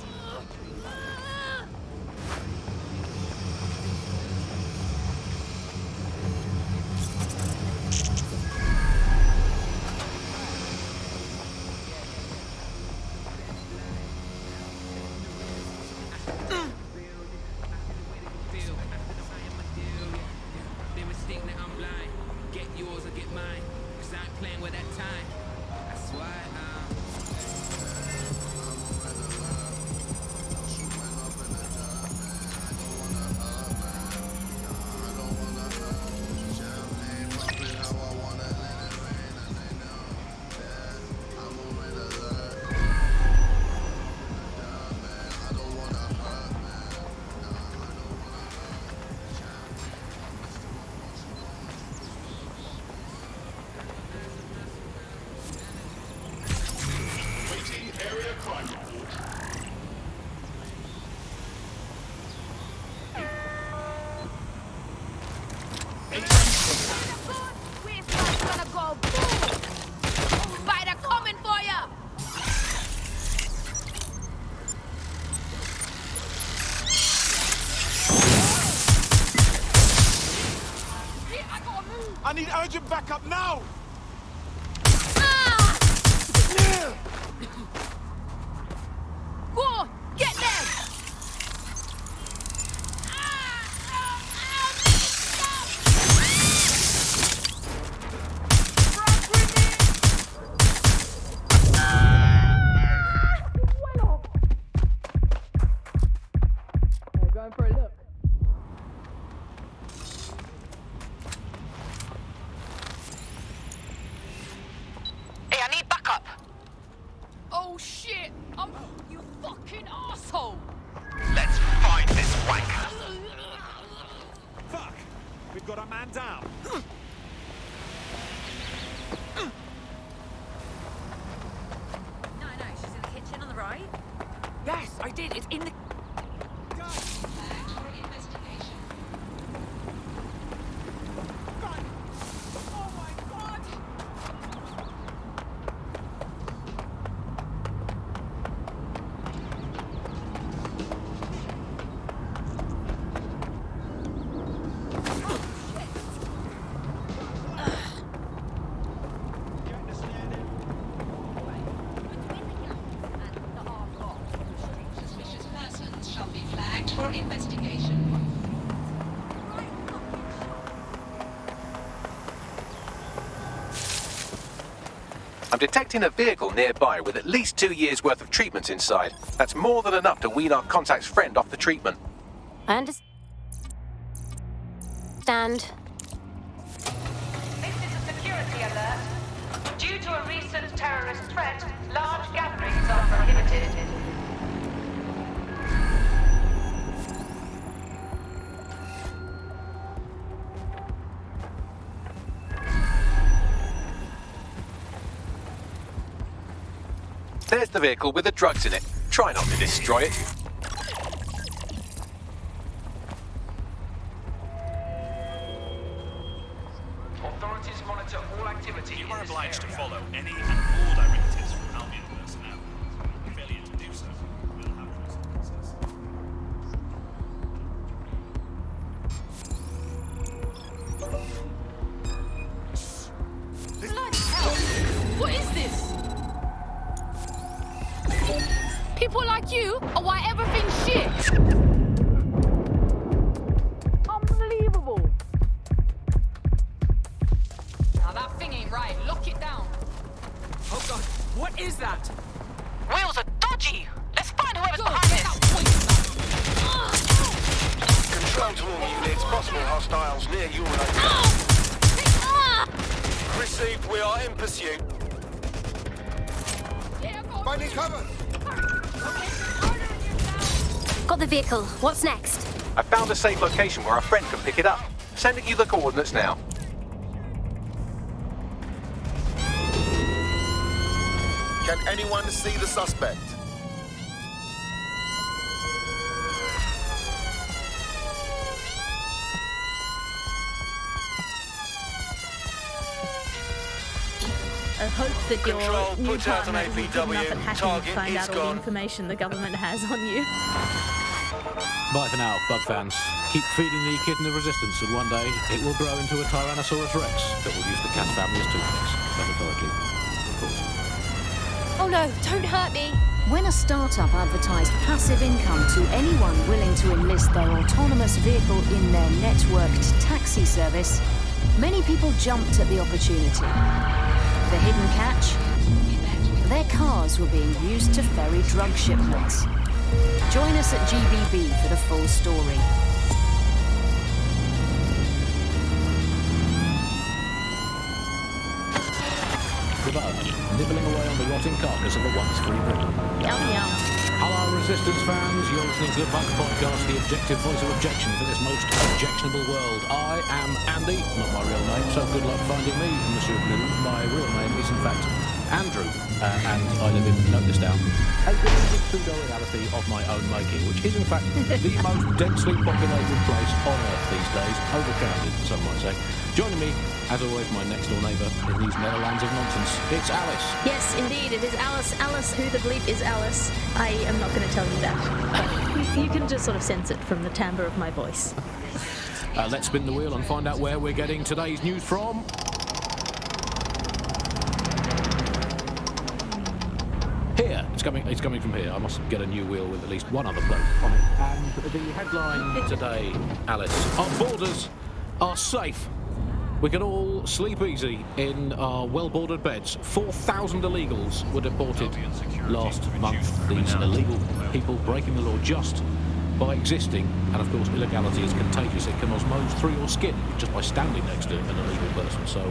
I need urgent backup now! Go on, get them! Going for a look. Oh shit! You fucking asshole! Let's find this wanker! Fuck! We've got a man down. No, she's in the kitchen on the right. Yes, I did. It's in the. For investigation. I'm detecting a vehicle nearby with at least 2 years' worth of treatments inside. That's more than enough to wean our contact's friend off the treatment. I understand. This is a security alert. Due to a recent terrorist threat, large gatherings are prohibited. There's the vehicle with the drugs in it. Try not to destroy it. Authorities monitor all activity. You are obliged to follow any and all directives from Albion personnel. Failure to do so will have consequences. Bloody hell! What is this? People like you are why everything's shit. Unbelievable. Now that thing ain't right. Lock it down. Oh god, what is that? Wheels are dodgy. Let's find whoever's behind this. Control to all units. Possible hostiles near your location. Received. We are in pursuit. Finding cover. Got the vehicle. What's next? I found a safe location where a friend can pick it up. Sending you the coordinates now. Can anyone see the suspect? I hope that your Control, new put out partner an isn't good enough at hacking to Target find is out all the gone. information the government has on you. Bye for now, bug fans. Keep feeding the kitten of resistance, and one day it will grow into a Tyrannosaurus Rex that will use the cat family as toothpicks, metaphorically, of course. Oh no, don't hurt me. When a startup advertised passive income to anyone willing to enlist their autonomous vehicle in their networked taxi service, many people jumped at the opportunity. The hidden catch? Their cars were being used to ferry drug shipments. Join us at GBB for the full story. Nibbling away on the rotting carcass of a once free Britain. Yum yum. Hello, Resistance fans. You're listening to the Bug Podcast, the objective voice of objection for this most objectionable world. I am Andy, not my real name, so good luck finding me, Monsieur Blue. My real name is, in fact, Andrew, and I live in, note this down, a deluded pseudo-reality of my own making, which is, in fact, the most densely populated place on Earth these days, overcrowded, some might say. Joining me, as always, my next-door neighbour in these Netherlands of nonsense, it's Alice. Yes, indeed, it is Alice. Alice, who the bleep is Alice? I am not going to tell you that. But you can just sort of sense it from the timbre of my voice. Let's spin the wheel and find out where we're getting today's news from. Here, it's coming from here. I must get a new wheel with at least one other bloke on it. And the headline today, Alice, our borders are safe. We can all sleep easy in our well-bordered beds. 4,000 illegals were deported last month. These illegal people breaking the law just by existing. And of course, illegality is contagious. It can osmose through your skin just by standing next to an illegal person. So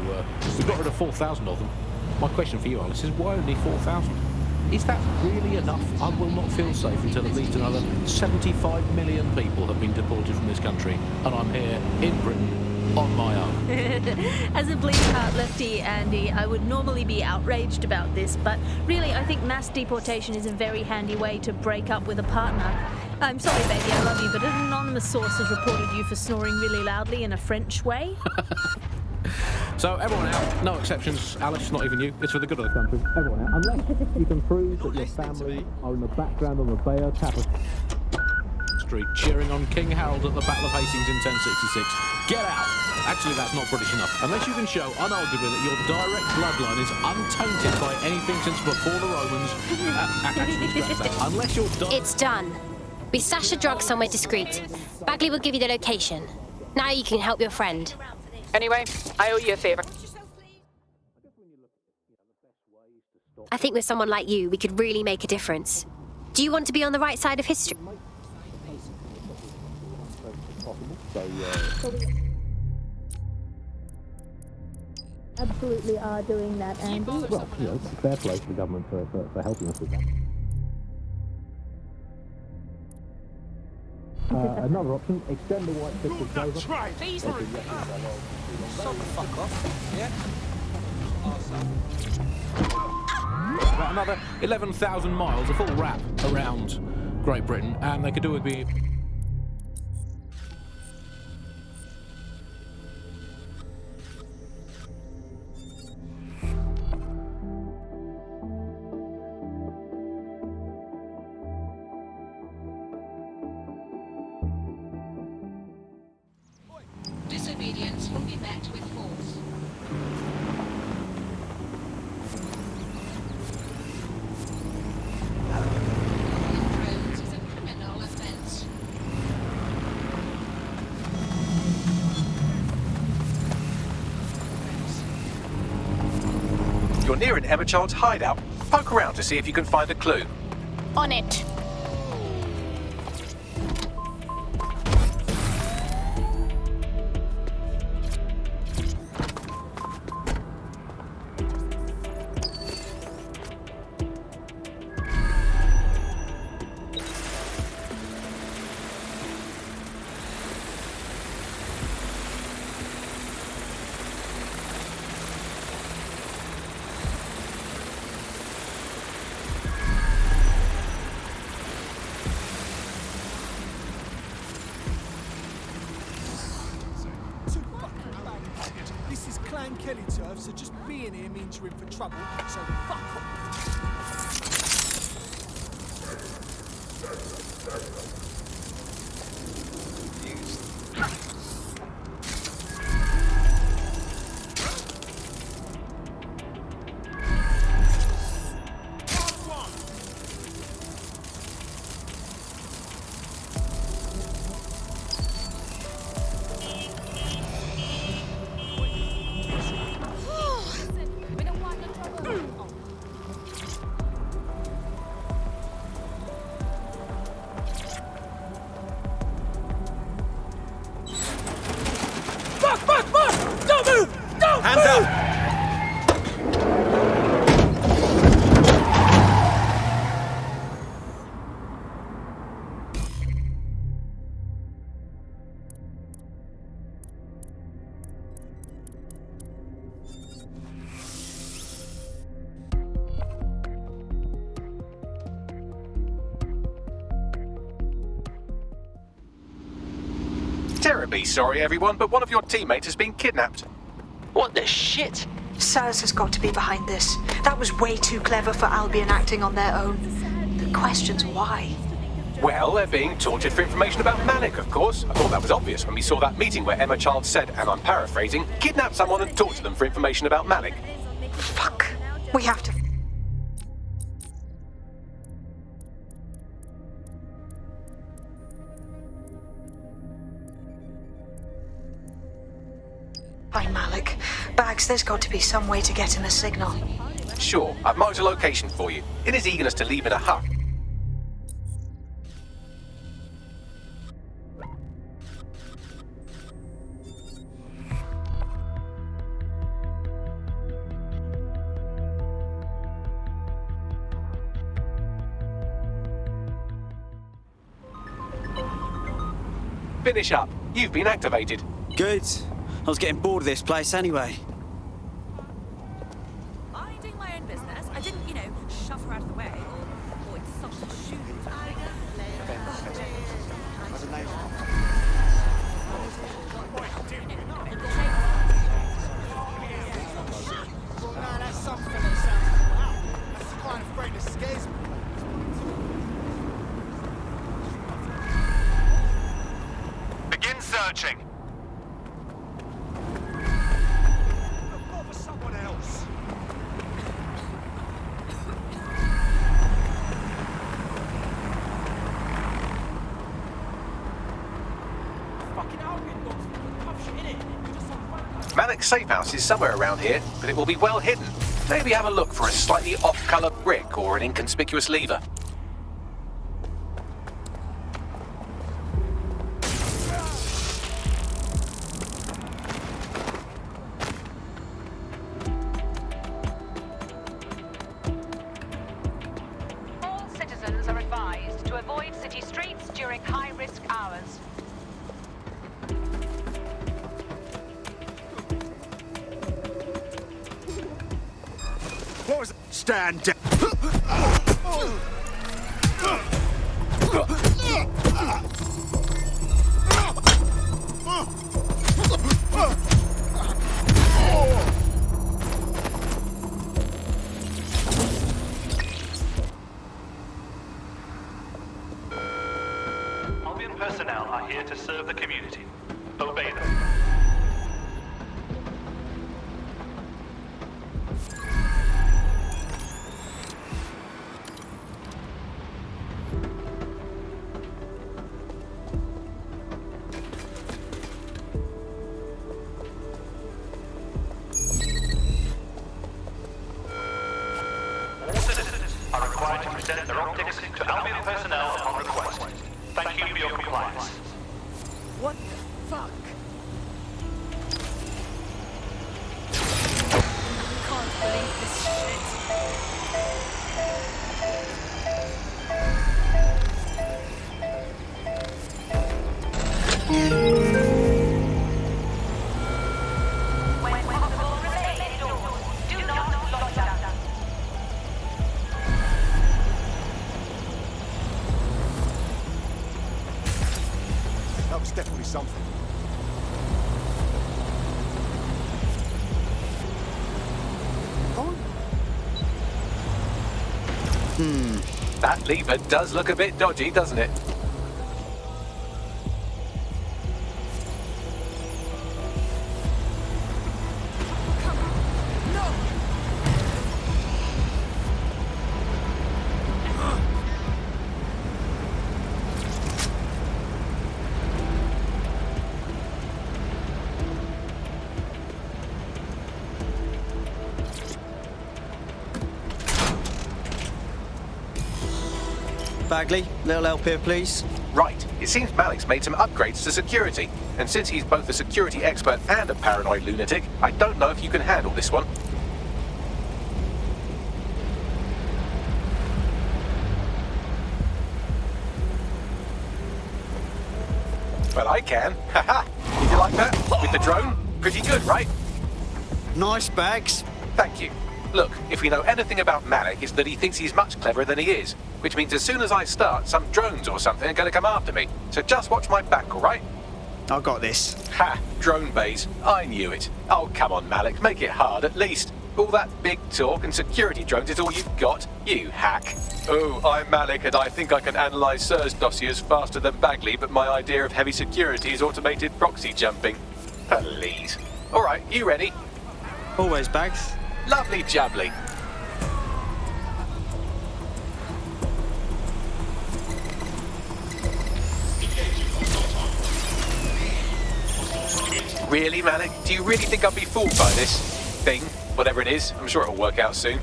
we've got rid of 4,000 of them. My question for you, Alice, is why only 4,000? Is that really enough? I will not feel safe until at least another 75 million people have been deported from this country, and I'm here in Britain on my own. As a bleeding heart lefty, Andy, I would normally be outraged about this, but really I think mass deportation is a very handy way to break up with a partner. I'm sorry, baby, I love you, but an anonymous source has reported you for snoring really loudly in a French way. So everyone out, no exceptions, Alice, not even you, it's for the good of the country. Everyone out, unless you can prove that your family are in the background on the Bayeux Tapestry cheering on King Harold at the Battle of Hastings in 1066. Get out! Actually, that's not British enough. Unless you can show, unarguably, that your direct bloodline is untainted by anything since before the Romans. Actually, scratch that. Unless you're It's done. We stashed the drugs somewhere discreet. Bagley will give you the location. Now you can help your friend. Anyway, I owe you a favour. I think with someone like you, we could really make a difference. Do you want to be on the right side of history? Absolutely are doing that, Andy. Well, you know, it's a fair play to the government for helping us with that. Another option, extend the white pistol over. That's right. Please, Sod the fuck off, yeah? about another 11,000 miles, a full wrap around Great Britain, and they could do with being... Disobedience will be met with force. Drones is a criminal offense. You're near an Emma Child's hideout. Poke around to see if you can find a clue. On it. This is Clan Kelly turf, so just being here means you're in for trouble, so fuck off. Hands up! Terribly sorry, everyone, but one of your teammates has been kidnapped. What the shit? Saz has got to be behind this. That was way too clever for Albion acting on their own. The question's why. Well, they're being tortured for information about Malik, of course. I thought that was obvious when we saw that meeting where Emma Child said, and I'm paraphrasing, kidnap someone and torture them for information about Malik. Fuck. We have to... find Malik. Bags, there's got to be some way to get him a signal. Sure, I've marked a location for you. In his eagerness to leave in a hut. Finish up. You've been activated. Good. I was getting bored of this place anyway. I'm doing my own business. I didn't, shove her out of the way or insult her shoes. Nah, that's something that sounds wow. That's the kind of threat that scares me. Begin searching. Look for someone else. Fucking Albion dogs with tough shit in it. You just some Malik's safe house is somewhere around here, but it will be well hidden. Maybe have a look for a slightly off-colour brick or an inconspicuous lever. All citizens are advised to avoid city streets during high-risk hours. What was that? Stand down. Albion personnel are here to serve the community. Obey them. All citizens are required to present their optics to Albion personnel upon request. Thank you for your compliance. What the fuck? Can't believe this shit. When possible, remain indoors. Do not loiter. That was definitely something. That lever does look a bit dodgy, doesn't it? Bagley, little help here, please. Right. It seems Malik's made some upgrades to security. And since he's both a security expert and a paranoid lunatic, I don't know if you can handle this one. Well, I can. Haha! Did you like that? With the drone? Pretty good, right? Nice bags. Thank you. Look, if we know anything about Malik, it's that he thinks he's much cleverer than he is. Which means as soon as I start, some drones or something are going to come after me. So just watch my back, all right? I got this. Ha! Drone bays. I knew it. Oh, come on, Malik. Make it hard, at least. All that big talk and security drones is all you've got, you hack. Oh, I'm Malik, and I think I can analyse SIRS dossiers faster than Bagley, but my idea of heavy security is automated proxy jumping. Please. All right, you ready? Always, Bags. Lovely jubbly. Really, Malik? Do you really think I'll be fooled by this thing? Whatever it is, I'm sure it'll work out soon.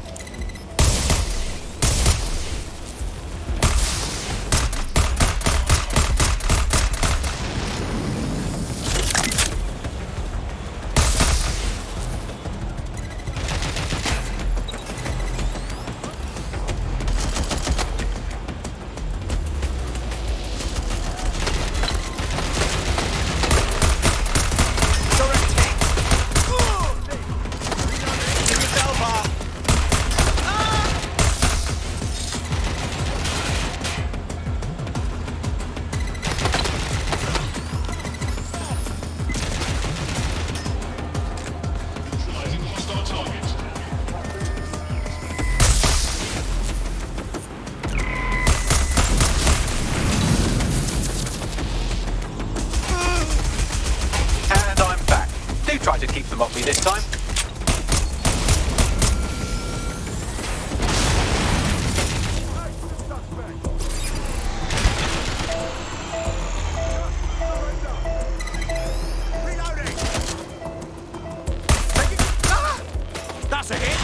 Try to keep them off me this time. That's a hit.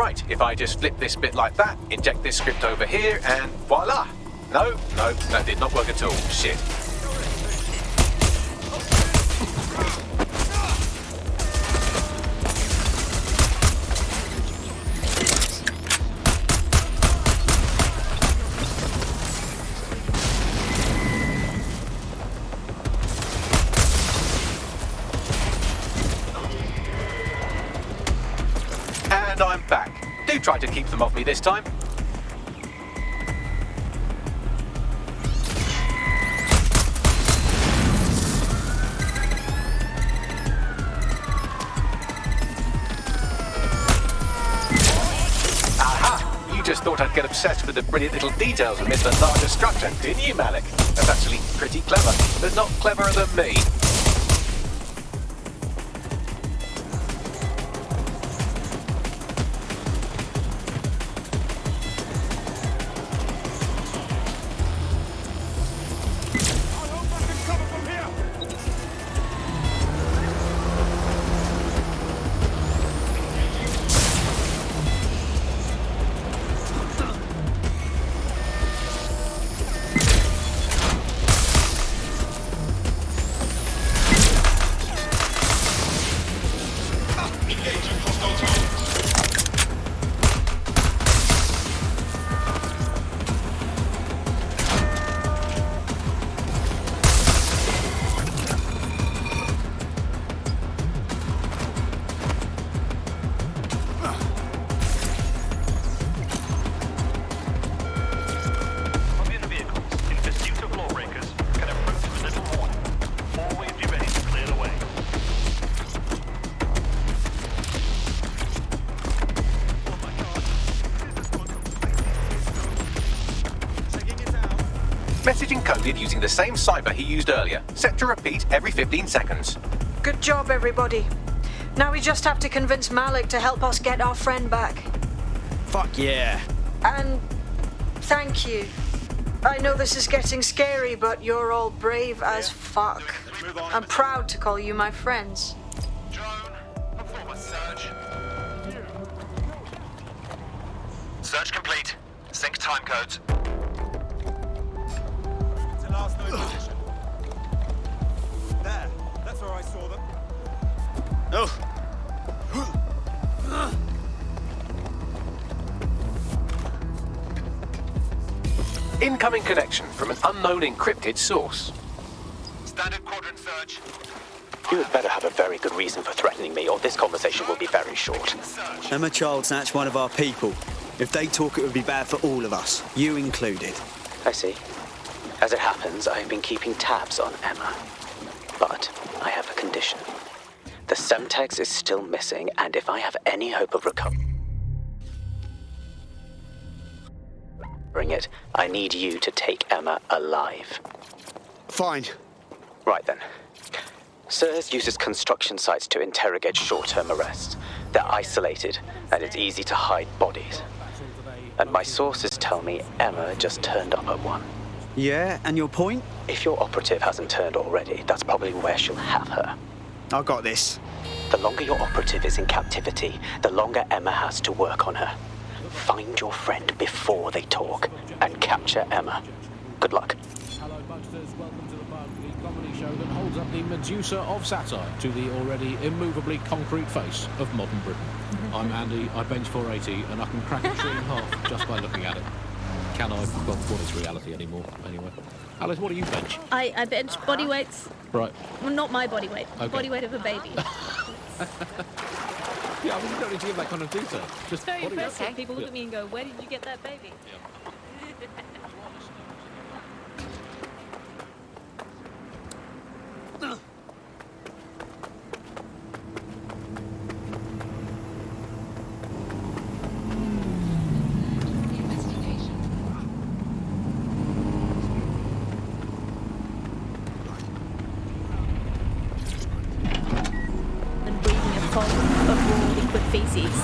Right, if I just flip this bit like that, inject this script over here, and voila! No, that did not work at all. Shit. And I'm back. Do try to keep them off me this time. Aha! You just thought I'd get obsessed with the brilliant little details amidst the larger structure, didn't you, Malik? That's actually pretty clever, but not cleverer than me. Message encoded using the same cipher he used earlier, set to repeat every 15 seconds. Good job, everybody. Now we just have to convince Malik to help us get our friend back. Fuck yeah. And thank you. I know this is getting scary, but you're all brave as fuck. I'm proud to call you my friends. Perform a search. Search complete. Sync time codes. To last known position. There. That's where I saw them. Oh. Incoming connection from an unknown encrypted source. Standard quadrant search. You had better have a very good reason for threatening me, or this conversation will be very short. Emma Child snatched one of our people. If they talk, it would be bad for all of us, you included. I see. As it happens, I have been keeping tabs on Emma. But I have a condition. The Semtex is still missing, and if I have any hope of recovering it, I need you to take Emma alive. Fine. Right then. SIRS uses construction sites to interrogate short-term arrests. They're isolated, and it's easy to hide bodies. And my sources tell me Emma just turned up at one. Yeah, and your point? If your operative hasn't turned already, that's probably where she'll have her. I got this. The longer your operative is in captivity, the longer Emma has to work on her. Find your friend before they talk, and capture Emma. Good luck. Hello, Bugsters. Welcome to The Bug, the comedy show that holds up the Medusa of satire to the already immovably concrete face of modern Britain. I'm Andy, I bench 480, and I can crack a tree in half just by looking at it. Can I? Well, what is reality anymore, anyway? Alice, what do you bench? I bench body weights. Right. Well, not my body weight. Okay. Body weight of a baby. Yeah, I mean, you don't need to give that kind of detail. Just It's very body weight. impressive. People look at me and go, where did you get that baby? And breathing a fog of raw liquid feces.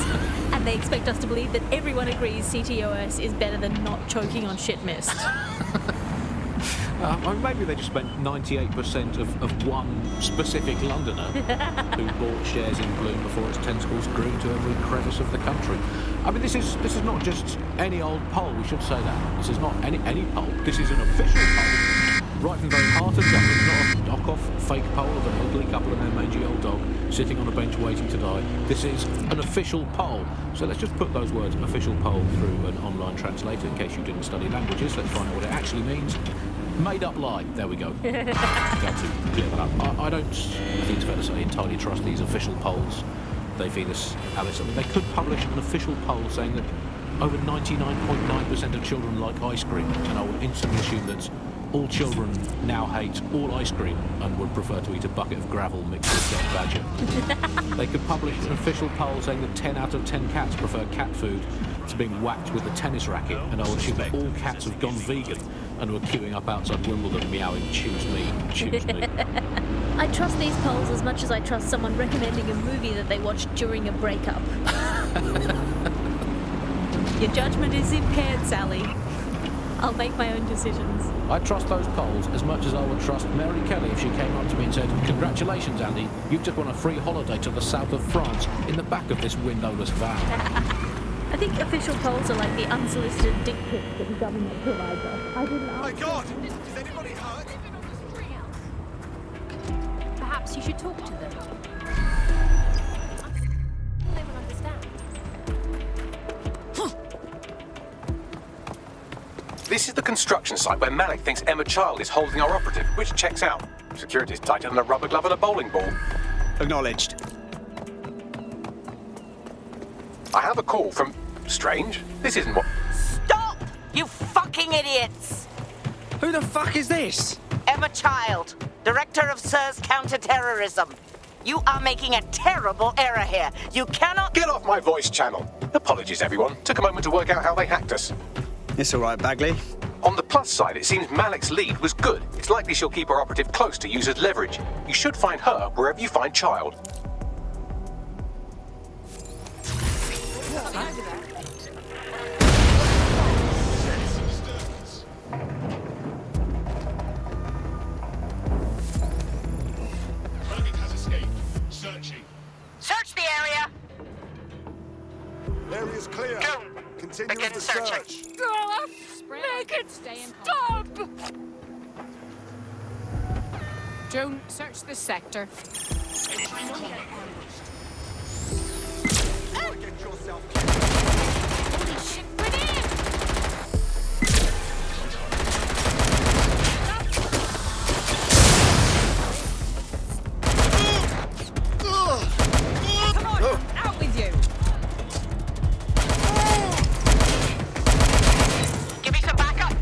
And they expect us to believe that everyone agrees CTOS is better than not choking on shit mist. Maybe they just spent 98% of one specific Londoner who bought shares in Bloom before its tentacles grew to every crevice of the country. I mean, this is not just any old poll. We should say that. This is not any poll. This is an official poll, right from the very heart of government, not a knock-off fake poll of an ugly couple and their mangy old dog sitting on a bench waiting to die. This is an official poll. So let's just put those words "official poll" through an online translator in case you didn't study languages. Let's find out what it actually means. Made up lie. There we go. Got to clear that up. I think it's fair to say entirely trust these official polls. They feed us, Alice. I mean, they could publish an official poll saying that over 99.9% of children like ice cream, and I would instantly assume that all children now hate all ice cream and would prefer to eat a bucket of gravel mixed with dead badger. They could publish an official poll saying that 10 out of 10 cats prefer cat food to being whacked with a tennis racket, and I would assume that all cats have gone vegan and were queuing up outside Wimbledon meowing, "Choose me, choose me." I trust these polls as much as I trust someone recommending a movie that they watched during a breakup. Your judgment is impaired, Sally. I'll make my own decisions. I trust those polls as much as I would trust Mary Kelly if she came up to me and said, "Congratulations, Andy, you've just won a free holiday to the south of France in the back of this windowless van." I think official polls are like the unsolicited dick pics that the government provides us. I didn't ask. My God! Is anybody hurt? Perhaps you should talk to them. They will understand. This is the construction site where Malik thinks Emma Child is holding our operative, which checks out. Security's tighter than a rubber glove and a bowling ball. Acknowledged. I have a call from... Strange. This isn't what... Stop! You fucking idiots! Who the fuck is this? Emma Child, Director of SIRS Counter-Terrorism. You are making a terrible error here. You cannot... Get off my voice channel. Apologies, everyone. Took a moment to work out how they hacked us. It's all right, Bagley. On the plus side, it seems Malik's lead was good. It's likely she'll keep her operative close to use as leverage. You should find her wherever you find Child. Search the area. Area's clear. Go. Continue Begin with the searching. search. Make it stop! Joan, search this sector. Get yourself Holy shit, grenade! Come on, out with you! Give me some backup.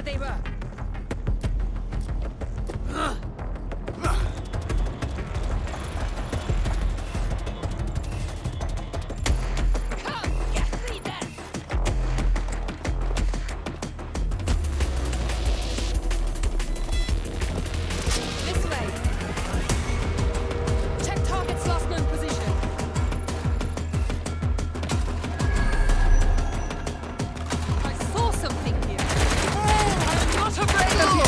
where they were. This way. Check target's last known position. I saw something here. I'm not afraid of you.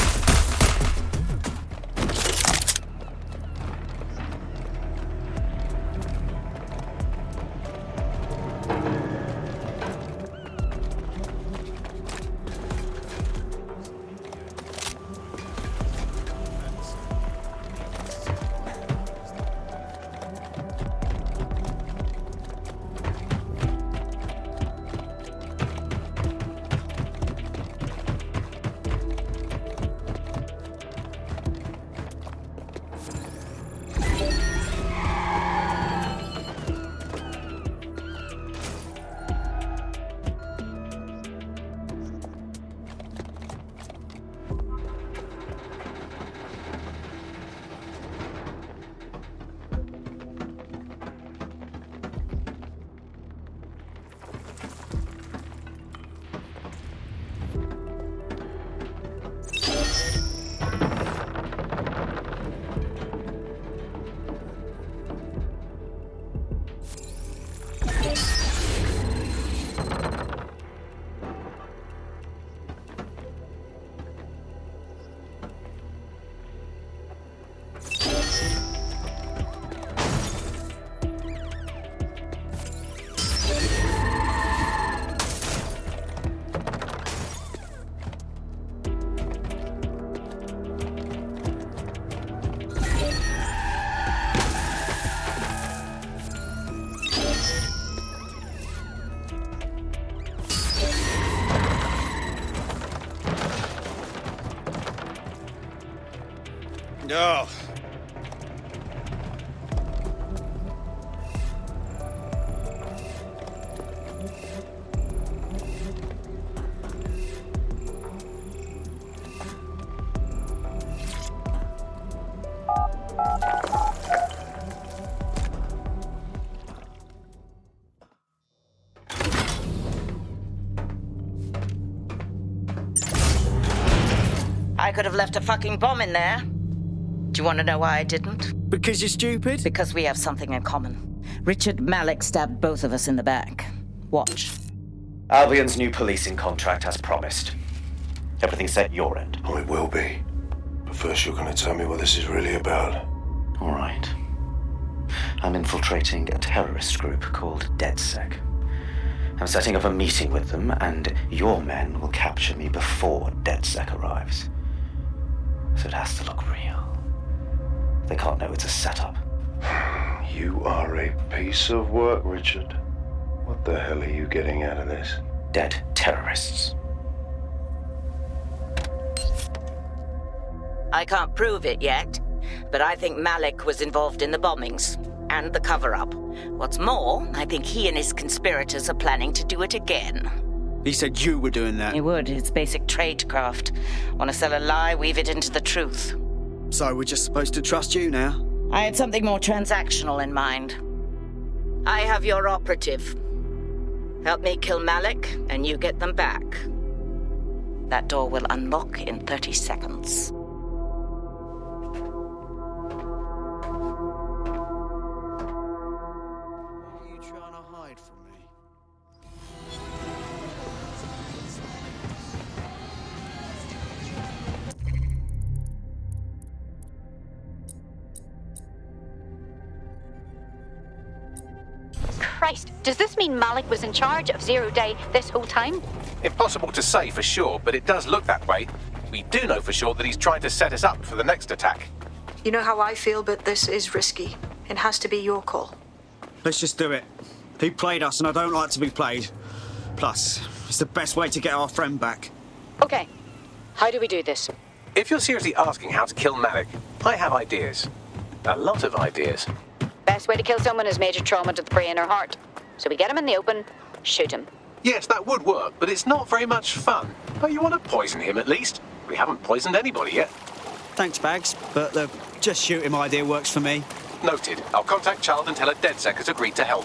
No. I could have left a fucking bomb in there. Do you want to know why I didn't? Because you're stupid? Because we have something in common. Richard Malik stabbed both of us in the back. Watch. Albion's new policing contract as promised. Everything set your end. Oh, it will be. But first you're going to tell me what this is really about. All right. I'm infiltrating a terrorist group called DedSec. I'm setting up a meeting with them, and your men will capture me before DedSec arrives. So it has to look real. They can't know it's a setup. You are a piece of work, Richard. What the hell are you getting out of this? Dead terrorists. I can't prove it yet, but I think Malik was involved in the bombings and the cover-up. What's more, I think he and his conspirators are planning to do it again. He said you were doing that. He would. It's basic tradecraft. Want to sell a lie, weave it into the truth. So we're just supposed to trust you now? I had something more transactional in mind. I have your operative. Help me kill Malik, and you get them back. That door will unlock in 30 seconds. What are you trying to hide from me? Christ, does this mean Malik was in charge of Zero Day this whole time? Impossible to say for sure, but it does look that way. We do know for sure that he's trying to set us up for the next attack. You know how I feel, but this is risky. It has to be your call. Let's just do it. He played us, and I don't like to be played. Plus, it's the best way to get our friend back. Okay. How do we do this? If you're seriously asking how to kill Malik, I have ideas. A lot of ideas. Best way to kill someone is major trauma to the brain or heart. So we get him in the open, shoot him. Yes, that would work, but it's not very much fun. Oh, you want to poison him at least? We haven't poisoned anybody yet. Thanks, Bags, but the just shoot him idea works for me. Noted. I'll contact Child and tell her DedSec has agreed to help.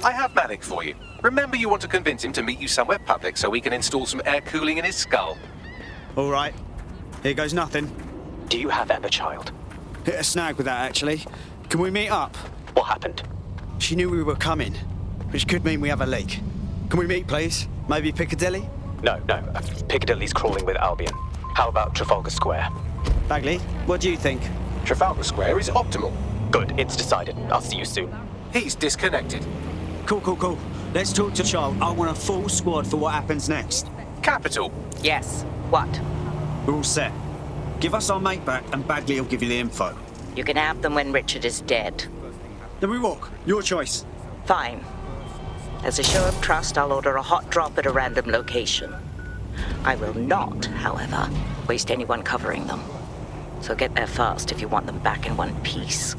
I have Manic for you. Remember, you want to convince him to meet you somewhere public so we can install some air cooling in his skull. All right. Here goes nothing. Do you have Emma, Child? Hit a snag with that, actually. Can we meet up? What happened? She knew we were coming, which could mean we have a leak. Can we meet, please? Maybe Piccadilly? No. Piccadilly's crawling with Albion. How about Trafalgar Square? Bagley, what do you think? Trafalgar Square is optimal. Good, it's decided. I'll see you soon. He's disconnected. Cool. Let's talk to Child. I want a full squad for what happens next. Capital. Yes. What? We're all set. Give us our mate back and Bagley will give you the info. You can have them when Richard is dead. Then we walk. Your choice. Fine. As a show of trust, I'll order a hot drop at a random location. I will not, however, waste anyone covering them. So get there fast if you want them back in one piece.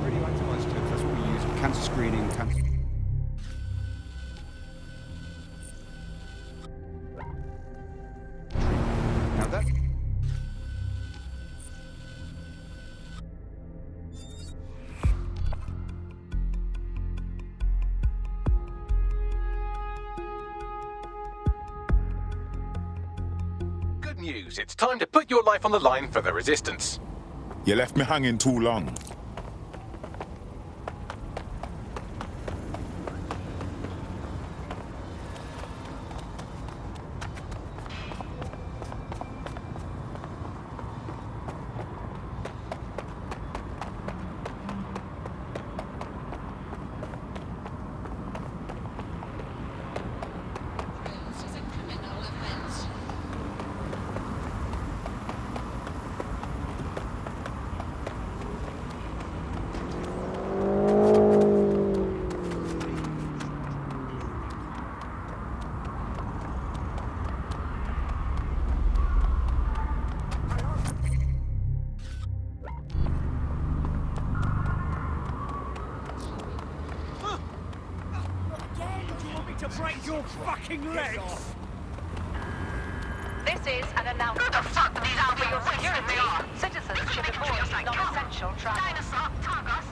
Radioactive isotopes, that's what we use for cancer screening. Now that... Good news. It's time to put your life on the line for the Resistance. You left me hanging too long. To break your fucking legs! This is an announcement. Who the fuck are these Albion for your security? Citizens should avoid non-essential travel. Dinosaur, Targus,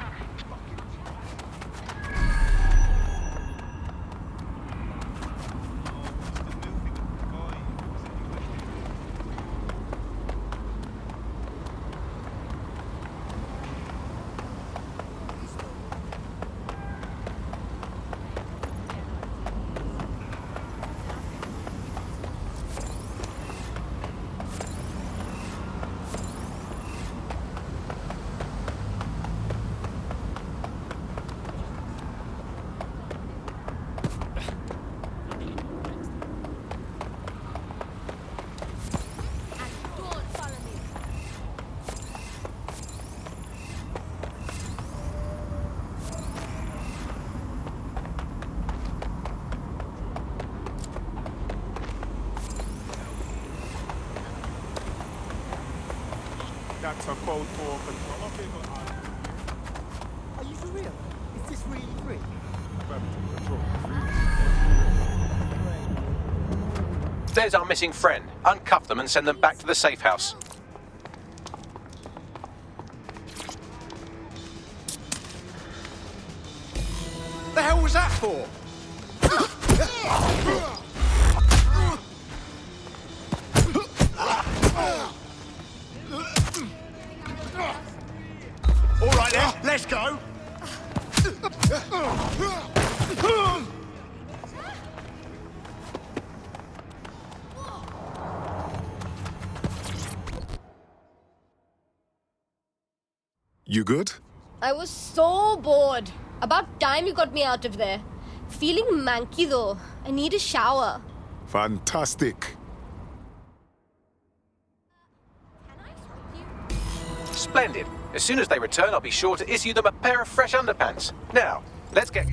That's a code for control. Are you for real? Is this really free? There's our missing friend. Uncuff them and send them back to the safe house. The hell was that for? All right then, let's go. You good? I was so bored. About time you got me out of there. Feeling manky though. I need a shower. Fantastic. Splendid. As soon as they return, I'll be sure to issue them a pair of fresh underpants. Now, Let's get...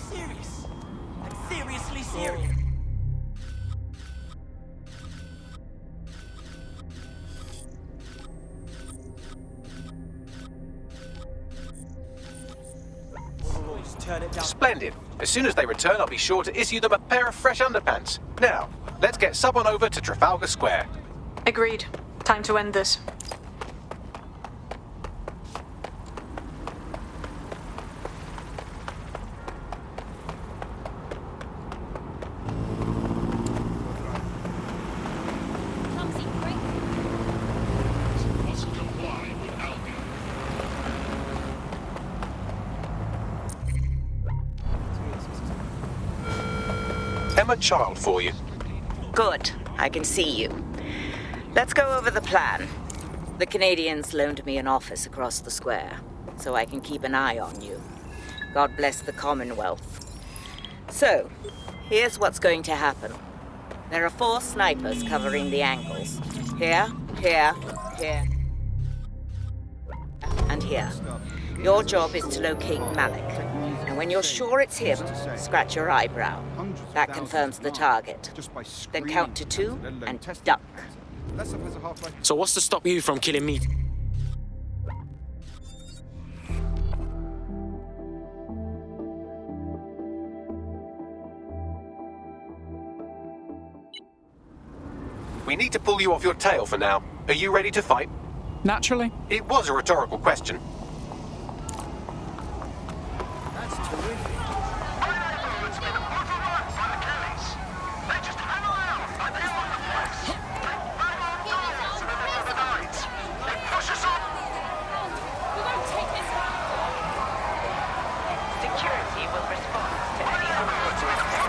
Serious? Like seriously serious? Splendid. As soon as they return, I'll be sure to issue them a pair of fresh underpants. Now, let's get sub on over to Trafalgar Square. Agreed. Time to end this. Clumsy prick. Must comply with Albion. Emma Child for you. Good. I can see you. Let's go over the plan. The Canadians loaned me an office across the square, so I can keep an eye on you. God bless the Commonwealth. So, here's what's going to happen. There are 4 snipers covering the angles. Here, here, here, and here. Your job is to locate Malik. And when you're sure it's him, scratch your eyebrow. That confirms the target. Then count to 2 and duck. So what's to stop you from killing me? We need to pull you off your tail for now. Are you ready to fight? Naturally. It was a rhetorical question. Security will respond to any unwanted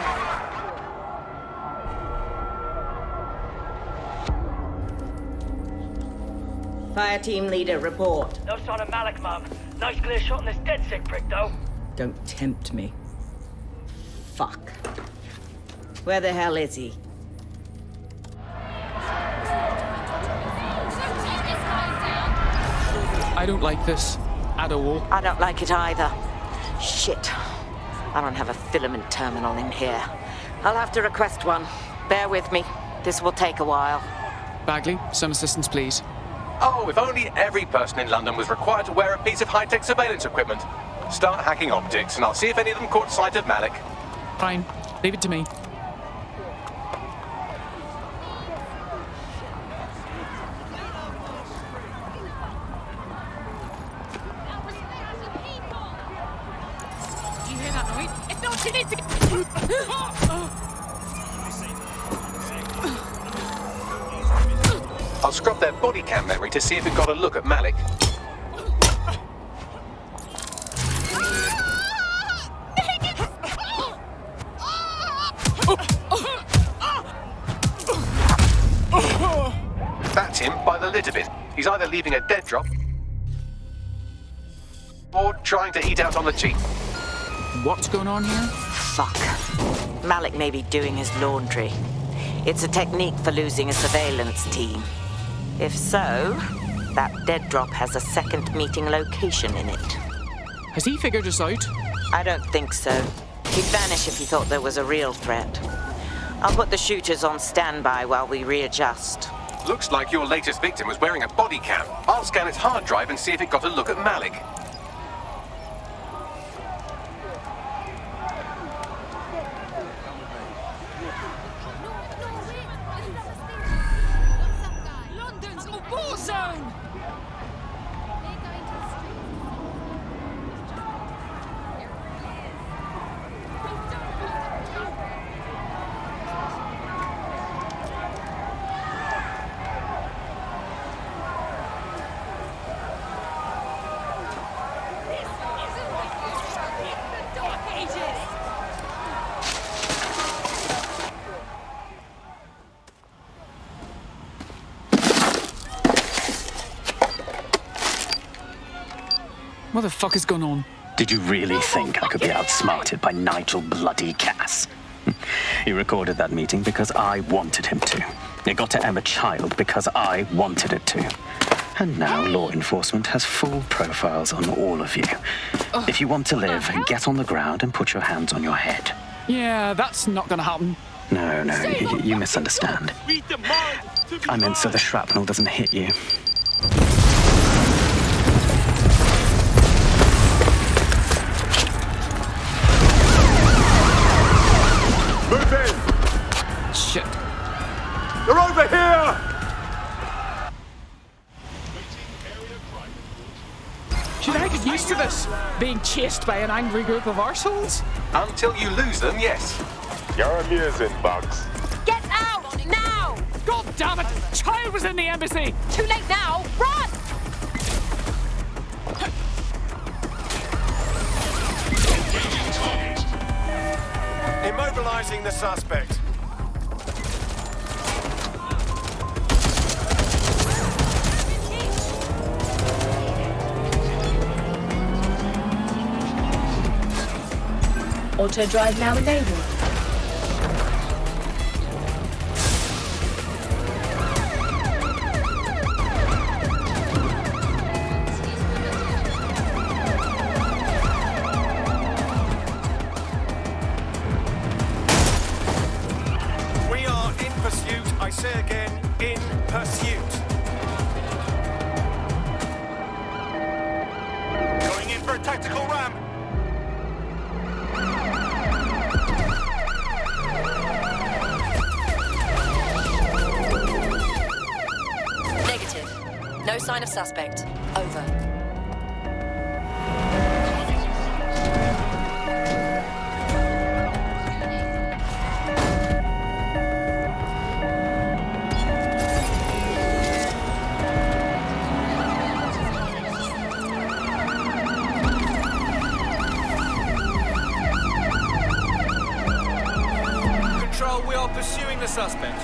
Fire team leader, report. No sign of Malik, Mum. Nice clear shot on this DedSec prick, though. Don't tempt me. Fuck. Where the hell is he? I don't like this at all. I don't like it either. Shit. I don't have a filament terminal in here. I'll have to request one. Bear with me. This will take a while. Bagley, some assistance, please. Oh, if only every person in London was required to wear a piece of high-tech surveillance equipment. Start hacking optics, and I'll see if any of them caught sight of Malik. Fine. Leave it to me. Do you hear that noise? If not, she needs to get... I'll scrub their body cam memory to see if it got a look at Malik. That's him by the litter bin. He's either leaving a dead drop or trying to eat out on the cheap. What's going on here? Fuck. Malik may be doing his laundry. It's a technique for losing a surveillance team. If so, that dead drop has a second meeting location in it. Has he figured us out? I don't think so. He'd vanish if he thought there was a real threat. I'll put the shooters on standby while we readjust. Looks like your latest victim was wearing a body cam. I'll scan its hard drive and see if it got a look at Malik. What the fuck is going on? Did you really think I could be outsmarted by Nigel bloody Cass? He recorded that meeting because I wanted him to. It got to Emma Child because I wanted it to. And now law enforcement has full profiles on all of you. If you want to live, get on the ground and put your hands on your head. Yeah, that's not gonna happen. No, you misunderstand. I meant so the shrapnel doesn't hit you. Move in! Shit. They're over here! Should I get used to this? Being chased by an angry group of arseholes? Until you lose them, yes. You're amusing, Bugs. Get out! Now! God damn it! Child was in the embassy! Too late now! Run! Immobilizing the suspect. Auto drive now enabled. We are in pursuit. I say again, in pursuit. Going in for a tactical ram. Negative. No sign of suspect. Over. Control, we are pursuing the suspect.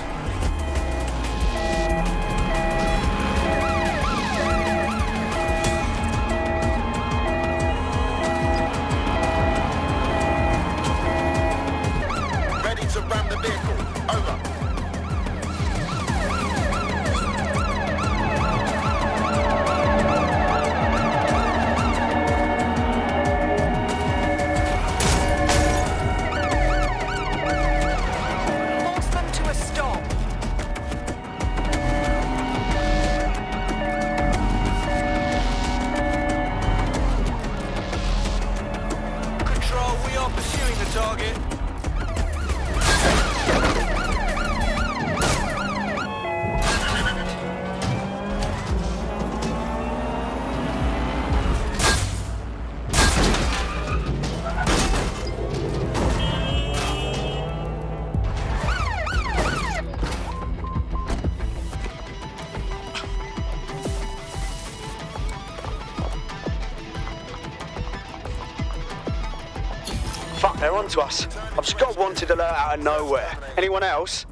Ready to ram the vehicle. Over. Force them to a stop. Control, we are pursuing the target. Fuck, they're onto us. I've just got a wanted alert out of nowhere. Anyone else?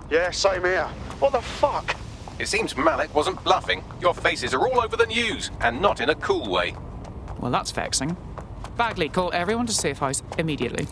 Yeah, same here. What the fuck? It seems Malik wasn't bluffing. Your faces are all over the news, and not in a cool way. Well, that's vexing. Bagley, call everyone to safe house immediately.